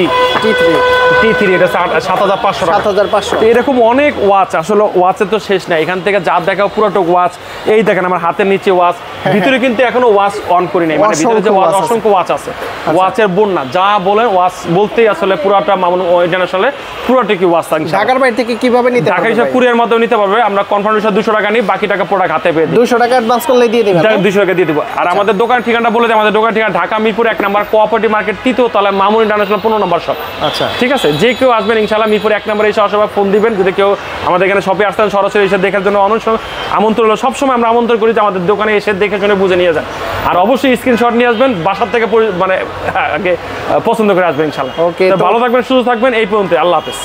এটা 7500 টাকা। 7500। এরকম অনেক ওয়াচ, আসলে ওয়াচের তো শেষ নাই। এখান থেকে যা দেখাও পুরোটা ওয়াচ। এই দেখেন আমার হাতের নিচে ওয়াচ, ভিতরে কিন্তু এখনো ওয়াচ অন করি নাই, মানে ভিতরে যে ওয়াচ, অসংখ্য ওয়াচ আছে। ওয়াচের বন্যা, যা বলেন ওয়াচ বলতেই আসলে পুরোটা মামুন জেনারেশনে পুরোটা কি ওয়াচ। ঢাকার বাইরে থেকে কিভাবে নিতে পারবে? ঢাকা হিসাবে কুরিয়ার মাধ্যমে নিতে পারবে। আমরা কনফার্মেশন 200 টাকা নিই, বাকি টাকা প্রোডাক্ট হাতে পেয়ে দিই। 200 টাকা অ্যাডভান্স করলে দিয়ে দিবেন? 200 টাকা দিয়ে দেব। আর আমাদের দোকান ঠিকানাটা বলে দিই, আমাদের দোকান ঠিকানা ঢাকা মিরপুর 1 নম্বর কোঅপারেটিভ মার্কেট 3য় তলায় মামুন ইন্টারন্যাশনাল 15 নম্বর শপ। আচ্ছা, ঠিক আছে, যে কেউ আসবেন ইনশাআল্লাহ মিরপুর 1 নম্বরে এসে সবাই ফোন দিবেন। যদি কেউ আমাদের এখানে শপে আসতেন সরাসরি এসে দেখার জন্য আমন্ত্রণ হলো। সবসময় আমরা আমন্ত্রণ করি যে আমাদের দোকানে এসে দেখে শুনে বুঝে নিয়ে যান। আর অবশ্যই স্ক্রিনশট নিয়ে আসবেন, বাসার থেকে মানে আগে পছন্দ করে আসবেন ইনশাআল্লাহ। ওকে, ভালো থাকবেন, সুস্থ থাকবেন। এই পর্যন্ত, আল্লাহ হাফেজ।